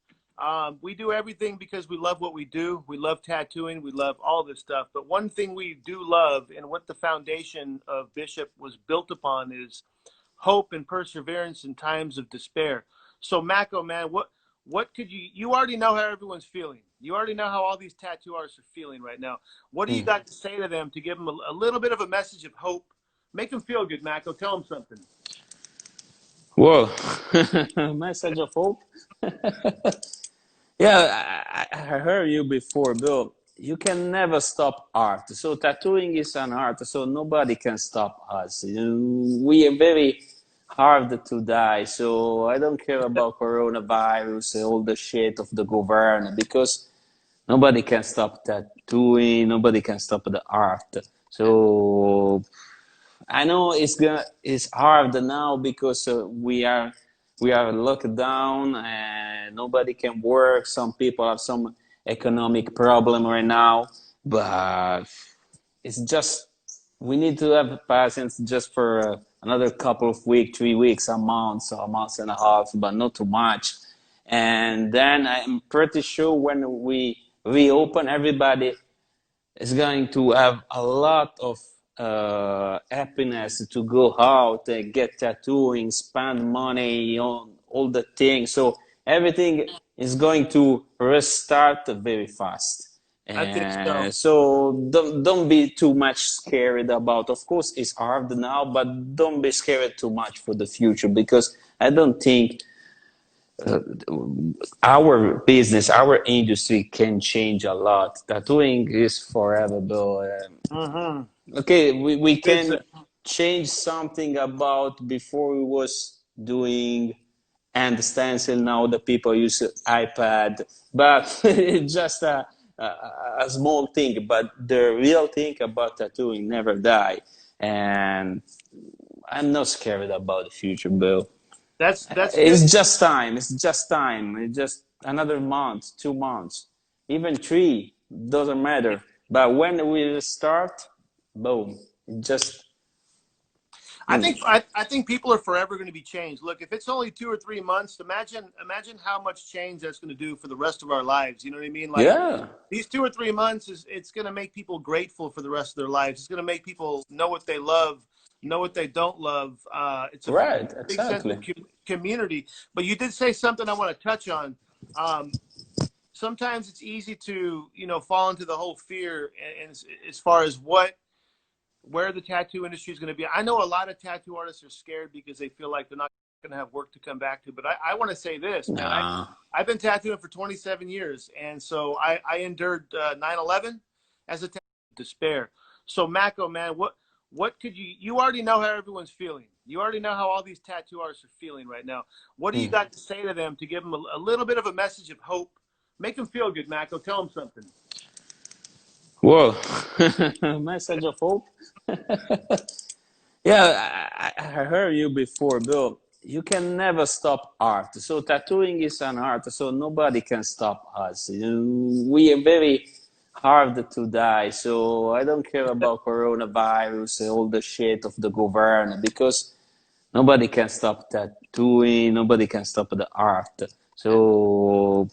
Speaker 2: We do everything because we love what we do. We love tattooing. We love all this stuff. But one thing we do love, and what the foundation of Bishop was built upon, is hope and perseverance in times of despair. So, Macko, man, what could you already know how everyone's feeling. You already know how all these tattoo artists are feeling right now. What do you
Speaker 3: Mm.
Speaker 2: got to say to them to give them a little bit of a message of hope? Make them feel good, Macko. Tell them something.
Speaker 3: Well, message of hope. Yeah, I heard you before, Bill. You can never stop art. So tattooing is an art, so nobody can stop us. We are very hard to die. So I don't care about coronavirus, all the shit of the government, because nobody can stop tattooing. Nobody can stop the art. So I know it's hard now because we are locked down and nobody can work. Some people have some economic problem right now, but it's just we need to have patience just for another couple of weeks, 3 weeks, a month and a half, but not too much. And then I'm pretty sure when we reopen, everybody is going to have a lot of happiness to go out and get tattooing, spend money on all the things. So everything is going to restart very fast.
Speaker 2: I think so.
Speaker 3: And so don't be too much scared about. Of course, it's hard now, but don't be scared too much for the future because I don't think uh, our business, our industry can change a lot. Tattooing is forever, Bill.
Speaker 2: Mm-hmm.
Speaker 3: Okay, we
Speaker 2: It's
Speaker 3: can change something about before we was doing and stencil. Now the people use iPad, but it's just a small thing. But the real thing about tattooing never die, and I'm not scared about the future, Bill.
Speaker 2: that's good.
Speaker 3: It's just time. It's just time. It's just another month, 2 months, even three. Doesn't matter. But when we start, boom. It just
Speaker 2: I
Speaker 3: mm,
Speaker 2: think I think people are forever going to be changed. Look, if it's only 2 or 3 months, imagine how much change that's going to do for the rest of our lives. You know what I mean? Like
Speaker 3: yeah.
Speaker 2: these 2 or 3 months it's going to make people grateful for the rest of their lives. It's going to make people know what they love, know what they don't love. It's a
Speaker 3: Right.
Speaker 2: big sense of
Speaker 3: Exactly.
Speaker 2: community. But you did say something I want to touch on. Um, Sometimes it's easy to fall into the whole fear, and as far as where the tattoo industry is going to be. I know a lot of tattoo artists are scared because they feel like they're not going to have work to come back to. But I want to say this, man.
Speaker 3: Nah.
Speaker 2: I've been tattooing for 27 years, and so I endured 9/11 as a despair. So Macko, man, what could you already know how everyone's feeling. You already know how all these tattoo artists are feeling right now. What do you
Speaker 3: Mm.
Speaker 2: got to say to them to give them a little bit of a message of hope? Make them feel good, Macko. Tell them something.
Speaker 3: Well, message of hope. Yeah, I heard you before, Bill. You can never stop art. So tattooing is an art, so nobody can stop us. We are very hard to die. So I don't care about coronavirus, all the shit of the government, because nobody can stop tattooing. Nobody can stop the art. So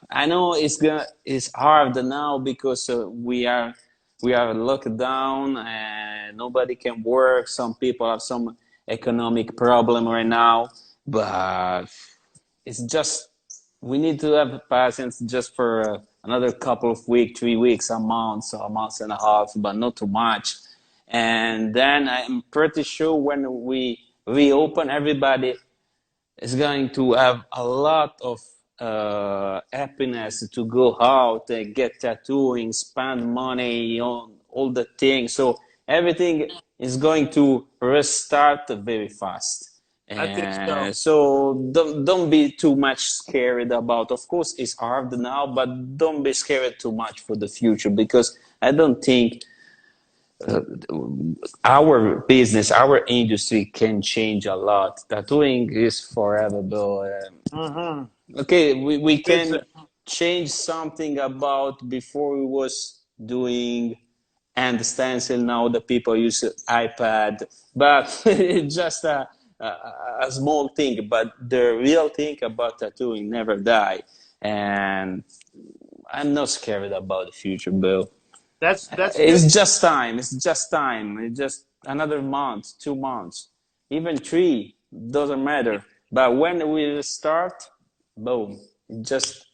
Speaker 3: I know it's hard now because we are locked down and nobody can work. Some people have some economic problem right now, but it's just we need to have patience just for another couple of weeks, 3 weeks, a month and a half, but not too much. And then I'm pretty sure when we reopen, everybody is going to have a lot of happiness to go out and get tattooing, spend money on all the things. So everything is going to restart very fast.
Speaker 2: I think so.
Speaker 3: And so don't be too much scared about. Of course, it's hard now, but don't be scared too much for the future, because I don't think our business, our industry can change a lot. Tattooing is forever, bro.
Speaker 2: Hmm.
Speaker 3: Okay, we
Speaker 2: It's
Speaker 3: can change something about before we was doing hand stencil. Now the people use iPad, but it's just a small thing. But the real thing about tattooing never die, and I'm not scared about the future, bro.
Speaker 2: that's good.
Speaker 3: It's just time. It's just time. It's just another month, 2 months, even three. Doesn't matter. But when we start, boom. Just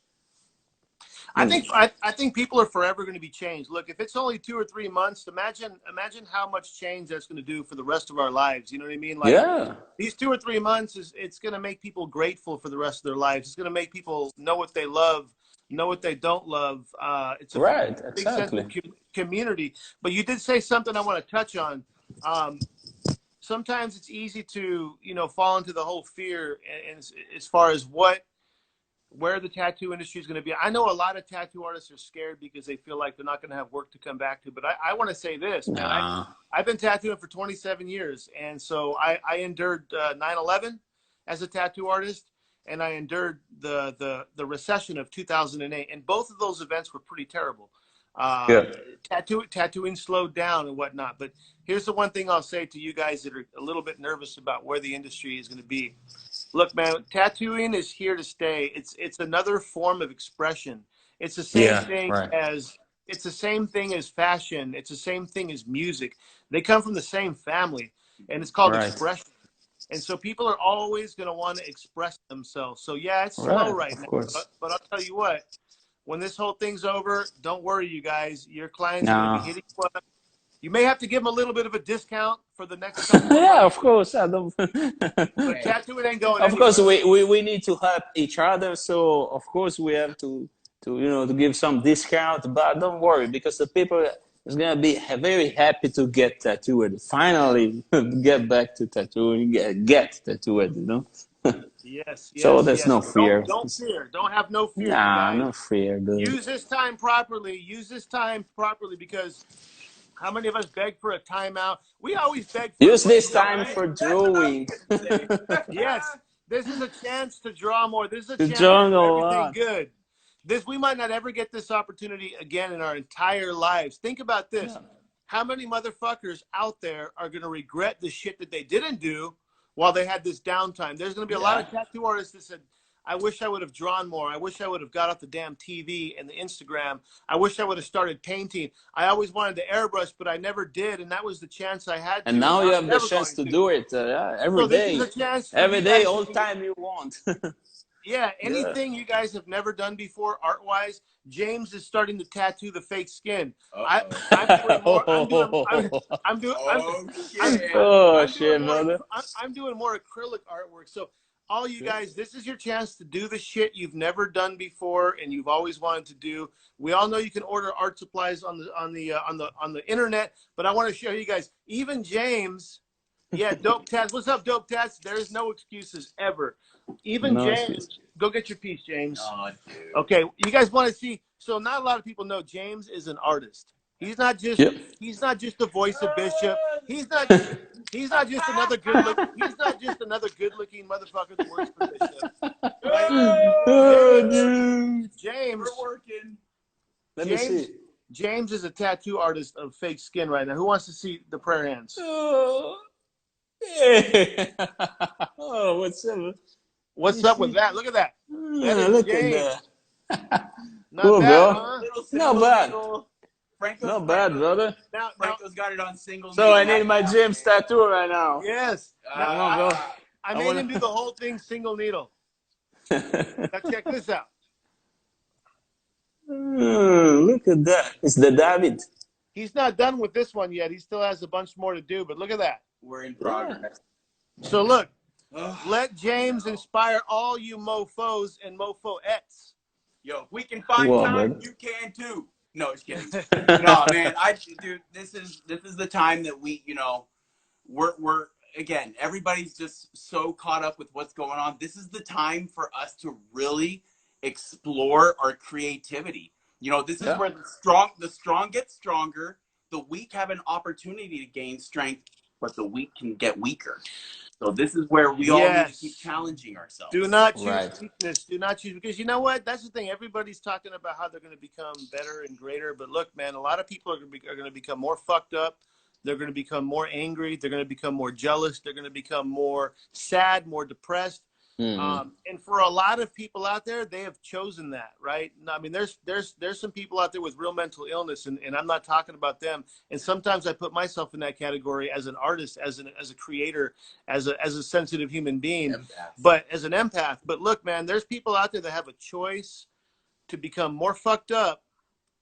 Speaker 2: I
Speaker 3: you know.
Speaker 2: think I think people are forever going to be changed. Look, if it's only 2 or 3 months, imagine how much change that's going to do for the rest of our lives. You know what I mean? Like
Speaker 3: Yeah.
Speaker 2: these 2 or 3 months it's going to make people grateful for the rest of their lives. It's going to make people know what they love, know what they don't love. It's a
Speaker 3: Right.
Speaker 2: big sense of
Speaker 3: Exactly.
Speaker 2: community. But you did say something I want to touch on. Sometimes it's easy to fall into the whole fear, and as far as where the tattoo industry is going to be. I know a lot of tattoo artists are scared because they feel like they're not going to have work to come back to. But I want to say this, man.
Speaker 3: Nah.
Speaker 2: I've been tattooing for 27 years. And so I endured 9/11 as a tattoo artist. And I endured the recession of 2008. And both of those events were pretty terrible.
Speaker 3: Yeah.
Speaker 2: Tattooing slowed down and whatnot. But here's the one thing I'll say to you guys that are a little bit nervous about where the industry is going to be. Look, man, tattooing is here to stay. It's another form of expression. It's the same
Speaker 3: Yeah.
Speaker 2: thing
Speaker 3: Right.
Speaker 2: as it's the same thing as fashion. It's the same thing as music. They come from the same family, and it's called
Speaker 3: Right.
Speaker 2: expression. And so people are always going to want to express themselves. So yeah, it's slow
Speaker 3: Right.
Speaker 2: right
Speaker 3: Of
Speaker 2: now,
Speaker 3: course.
Speaker 2: but I'll tell you what. When this whole thing's over, don't worry, you guys. Your clients are going to be
Speaker 3: No.
Speaker 2: hitting you up. You may have to give them a little bit of a discount for the next couple more
Speaker 3: Yeah.
Speaker 2: months,
Speaker 3: Of course. I don't.
Speaker 2: but tattooing ain't going
Speaker 3: Of course,
Speaker 2: anywhere.
Speaker 3: we need to help each other. So of course we have to give some discount. But don't worry, because the people is gonna be very happy to get tattooed. Finally, get back to tattooing, get tattooed.
Speaker 2: Yes,
Speaker 3: So
Speaker 2: yes,
Speaker 3: there's
Speaker 2: yes.
Speaker 3: no fear.
Speaker 2: Don't fear. Don't have no fear, you
Speaker 3: Nah,
Speaker 2: guys.
Speaker 3: no fear, dude.
Speaker 2: Use this time properly. Use this time properly because how many of us beg for a timeout? We always beg for a
Speaker 3: Use
Speaker 2: break,
Speaker 3: this
Speaker 2: don't
Speaker 3: time
Speaker 2: we?
Speaker 3: for
Speaker 1: That's what I was
Speaker 3: drawing.
Speaker 1: gonna say.
Speaker 2: Yes. This is a chance to draw more. This is a
Speaker 3: To
Speaker 2: chance to
Speaker 3: draw
Speaker 2: do
Speaker 3: a
Speaker 2: everything
Speaker 3: lot.
Speaker 2: good. We might not ever get this opportunity again in our entire lives. Think about this.
Speaker 3: Yeah.
Speaker 2: How many motherfuckers out there are going to regret the shit that they didn't do while they had this downtime? There's going to be a lot
Speaker 3: Yeah.
Speaker 2: of tattoo artists that said, I wish I would have drawn more. I wish I would have got off the damn TV and the Instagram. I wish I would have started painting. I always wanted to airbrush, but I never did. And that was the chance I had
Speaker 3: And
Speaker 2: to. And
Speaker 3: now
Speaker 2: now
Speaker 3: you
Speaker 2: I'm
Speaker 3: have the
Speaker 2: never
Speaker 3: chance
Speaker 2: going
Speaker 3: to
Speaker 2: to.
Speaker 3: do it yeah,
Speaker 2: So this is a chance for
Speaker 3: every
Speaker 2: you
Speaker 3: day,
Speaker 2: guys
Speaker 3: all
Speaker 2: to,
Speaker 3: time you want.
Speaker 2: yeah,
Speaker 3: Yeah.
Speaker 2: anything you guys have never done before art-wise. James is starting to tattoo the fake skin. I
Speaker 1: Uh-oh.
Speaker 2: I'm doing more. I'm doing
Speaker 1: Oh
Speaker 2: I'm
Speaker 1: shit.
Speaker 3: Oh
Speaker 2: I'm doing
Speaker 3: shit,
Speaker 2: more.
Speaker 3: brother.
Speaker 2: I'm doing more acrylic artwork. So all you
Speaker 3: Yeah.
Speaker 2: guys, this is your chance to do the shit you've never done before and you've always wanted to do. We all know you can order art supplies on the internet, but I want to show you guys. Even James, yeah, Dope Tats. What's up, Dope Tats? There's no excuses ever. Even
Speaker 3: No excuse.
Speaker 2: James, go get your piece, James.
Speaker 1: Oh, dude.
Speaker 2: Okay, you guys want to see? So not a lot of people know James is an artist. He's not just
Speaker 3: Yep.
Speaker 2: he's not just the voice of Bishop. He's not just he's not just another good look. He's not just another good looking motherfucker that works for Bishop. Right?
Speaker 3: Oh,
Speaker 2: James,
Speaker 3: dude.
Speaker 2: James,
Speaker 1: We're working.
Speaker 3: Let me
Speaker 2: James,
Speaker 3: see.
Speaker 2: James is a tattoo artist of fake skin right now. Who wants to see the prayer hands?
Speaker 3: Oh, yeah. Oh, what's up? Let
Speaker 2: What's
Speaker 3: me
Speaker 2: up with
Speaker 3: see.
Speaker 2: that? Look at that. That
Speaker 3: Ah,
Speaker 2: is
Speaker 3: look at
Speaker 2: James.
Speaker 3: that.
Speaker 2: Not
Speaker 3: Cool,
Speaker 2: bad,
Speaker 3: bro.
Speaker 2: huh?
Speaker 1: Little
Speaker 3: Not
Speaker 1: single
Speaker 3: bad.
Speaker 1: needle. Franco's
Speaker 3: Not bad, brother.
Speaker 2: Now,
Speaker 1: Franco's got it on single
Speaker 3: So I
Speaker 1: needle
Speaker 3: need my
Speaker 1: right now.
Speaker 3: James tattoo right now.
Speaker 2: yes. Now,
Speaker 3: Come on, bro.
Speaker 2: I
Speaker 3: I
Speaker 2: made
Speaker 3: wanna.
Speaker 2: him do the whole thing single needle. Now check this out.
Speaker 3: Look at that. It's the David.
Speaker 2: He's not done with this one yet. He still has a bunch more to do, but look at that.
Speaker 1: We're in
Speaker 3: Yeah.
Speaker 1: progress.
Speaker 2: So look, Let James inspire all you mofos and mofoettes.
Speaker 1: Yo, if we can find
Speaker 3: Wow,
Speaker 1: time,
Speaker 3: brother.
Speaker 1: you can too. No, just kidding. No, man, dude, this is the time that we, we're again, everybody's just so caught up with what's going on. This is the time for us to really explore our creativity. This is
Speaker 3: Yeah.
Speaker 1: where the strong get stronger, the weak have an opportunity to gain strength, but the weak can get weaker. So this is where we all need to keep
Speaker 2: Yes.
Speaker 1: challenging
Speaker 2: Do
Speaker 1: ourselves.
Speaker 2: not choose
Speaker 3: Right.
Speaker 2: weakness. Do not choose, because you know what? That's the thing. Everybody's talking about how they're going to become better and greater. But look, man, a lot of people are going to become more fucked up. They're going to become more angry. They're going to become more jealous. They're going to become more sad, more depressed.
Speaker 3: Mm-hmm.
Speaker 2: And for a lot of people out there, they have chosen that, right? I mean, there's some people out there with real mental illness, and I'm not talking about them. And sometimes I put myself in that category as an artist, as a creator, as a sensitive human being,
Speaker 1: Empath.
Speaker 2: but as an empath. But look, man, there's people out there that have a choice to become more fucked up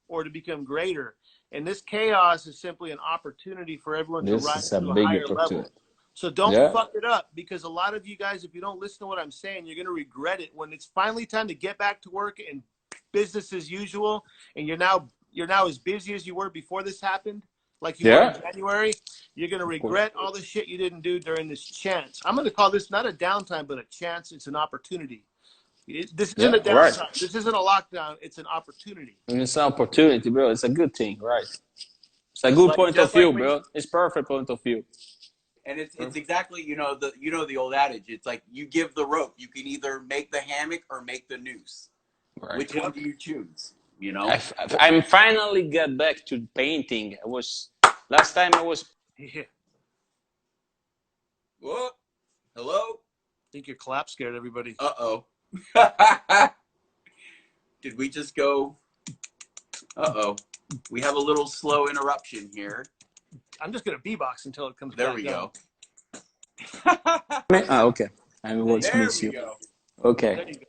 Speaker 2: or to become greater. And this chaos is simply an opportunity for everyone to
Speaker 3: This
Speaker 2: rise
Speaker 3: is a
Speaker 2: to a
Speaker 3: big
Speaker 2: higher level.
Speaker 3: opportunity.
Speaker 2: So don't
Speaker 3: Yeah.
Speaker 2: fuck it up, because a lot of you guys, if you don't listen to what I'm saying, you're going to regret it when it's finally time to get back to work and business as usual. And you're now as busy as you were before this happened, like you were in
Speaker 3: Yeah.
Speaker 2: January. You're going to
Speaker 3: Of course.
Speaker 2: regret all the shit you didn't do during this chance. I'm going to call this not a downtime, but a chance. It's an opportunity. This isn't
Speaker 3: Yeah.
Speaker 2: a
Speaker 3: Right.
Speaker 2: downtime. This isn't a lockdown. It's an opportunity.
Speaker 3: And it's an opportunity, bro. It's a good thing, right? It's a good point of
Speaker 1: Just like
Speaker 3: view,
Speaker 1: when
Speaker 3: bro. It's perfect point of view.
Speaker 1: and it's exactly the old adage. It's like you give the rope. You can either make the hammock or make the noose.
Speaker 3: Right.
Speaker 1: Which one do you choose?
Speaker 3: I'm finally got back to painting. I was last time I was.
Speaker 2: Yeah.
Speaker 1: Whoa, hello.
Speaker 2: I think your clap scared everybody.
Speaker 1: Uh oh. Did we just go? Uh oh. We have a little slow interruption here.
Speaker 2: I'm just going to beatbox until it comes
Speaker 1: There
Speaker 2: back
Speaker 1: we
Speaker 2: on.
Speaker 1: go.
Speaker 3: Okay. I was
Speaker 1: There
Speaker 3: miss
Speaker 1: we
Speaker 3: you.
Speaker 1: go.
Speaker 3: Okay.
Speaker 2: There you go.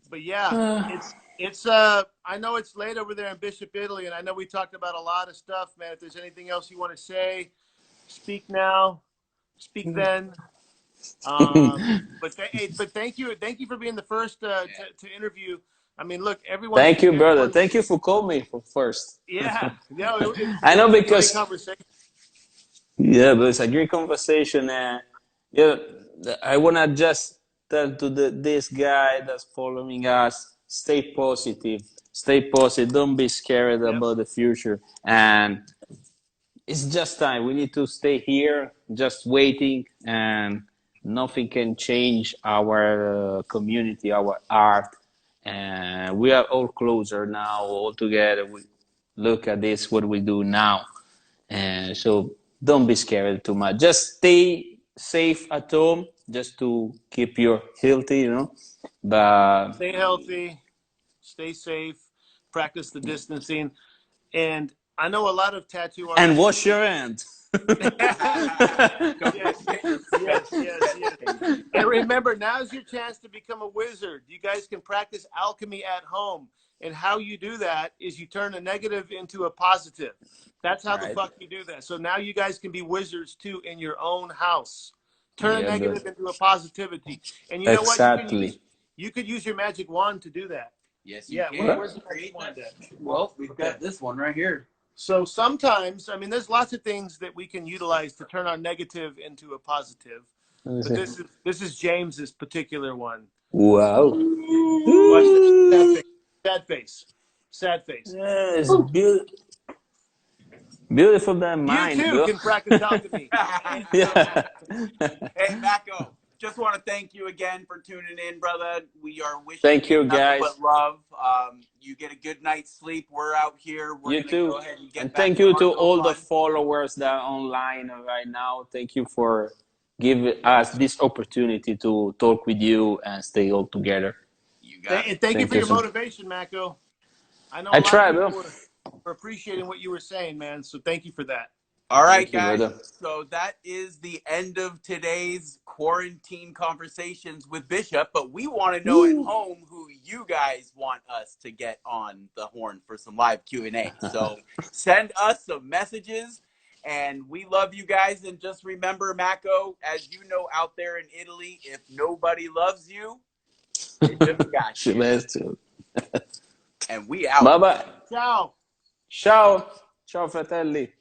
Speaker 2: But yeah, it's I know it's late over there in Bishop, Italy, and I know we talked about a lot of stuff, man. If there's anything else you want to say, speak now, speak then. But thank you for being the first to interview. I mean, look, everyone's
Speaker 3: Thank
Speaker 2: been
Speaker 3: you,
Speaker 2: here
Speaker 3: brother.
Speaker 2: for.
Speaker 3: Thank you for calling me for first.
Speaker 2: Yeah, no,
Speaker 3: I
Speaker 2: it
Speaker 3: know
Speaker 2: was a great
Speaker 3: because
Speaker 2: conversation.
Speaker 3: yeah, but it's a great conversation. Yeah, I wanna just tell to this guy that's following us: stay positive, stay positive. Don't be scared
Speaker 2: Yep.
Speaker 3: about the future, and it's just time. We need to stay here, just waiting, and nothing can change our community, our art. And we are all closer now, all together. We look at this, what we do now. And so don't be scared too much. Just stay safe at home, just to keep you healthy. But
Speaker 2: Stay healthy, stay safe, practice the distancing, and I know a lot of tattoo
Speaker 3: and
Speaker 2: artists.
Speaker 3: wash your hands.
Speaker 1: Don't
Speaker 2: Yes,
Speaker 1: get your
Speaker 2: yes, yes, yes. And remember, now's your chance to become a wizard. You guys can practice alchemy at home. And how you do that is you turn a negative into a positive. That's how the
Speaker 3: Right.
Speaker 2: fuck you do that. So now you guys can be wizards too in your own house. Turn a
Speaker 3: Yeah,
Speaker 2: negative into a positivity. And you know what?
Speaker 3: exactly.
Speaker 2: You could use your magic wand to do that.
Speaker 1: Yes, you
Speaker 2: Yeah,
Speaker 1: can.
Speaker 2: where's the magic wand at?
Speaker 1: Well, we've got this one right here.
Speaker 2: So sometimes, I mean, there's lots of things that we can utilize to turn our negative into a positive. But this is James's particular one.
Speaker 3: Wow.
Speaker 2: Watch this. Sad face. Sad face. Sad face.
Speaker 3: Yeah, it's beautiful than
Speaker 2: You
Speaker 3: mine,
Speaker 2: too
Speaker 3: bro.
Speaker 2: can practice alchemy.
Speaker 3: Yeah.
Speaker 1: Hey, Macko, just want to thank you again for tuning in, brother. We are wishing
Speaker 3: Thank you,
Speaker 1: nothing
Speaker 3: guys.
Speaker 1: but love. You get a good night's sleep. We're out here. We're
Speaker 3: You
Speaker 1: going to
Speaker 3: too.
Speaker 1: go ahead and get
Speaker 3: And
Speaker 1: back
Speaker 3: thank
Speaker 1: to
Speaker 3: you
Speaker 1: our
Speaker 3: to
Speaker 1: little
Speaker 3: all the
Speaker 1: fun.
Speaker 3: followers that are online right now. Thank you for giving us this opportunity to talk with you and stay all together.
Speaker 1: You got it.
Speaker 2: And thank you
Speaker 3: Thank
Speaker 2: for
Speaker 3: you
Speaker 2: your
Speaker 3: so much.
Speaker 2: motivation, Macko. I know a
Speaker 3: I
Speaker 2: lot of
Speaker 3: try,
Speaker 2: people
Speaker 3: bro.
Speaker 2: were appreciating what you were saying, man. So thank you for that.
Speaker 1: All right,
Speaker 3: Thank you,
Speaker 1: guys.
Speaker 3: brother.
Speaker 1: So that is the end of today's quarantine conversations with Bishop. But we want to know at home who you guys want us to get on the horn for some live Q&A. So send us some messages And we love you guys. And just remember, Macko, as you know, out there in Italy, if nobody loves you, they just got you. And we out.
Speaker 3: Bye bye.
Speaker 2: Ciao.
Speaker 3: Ciao. Ciao, fratelli.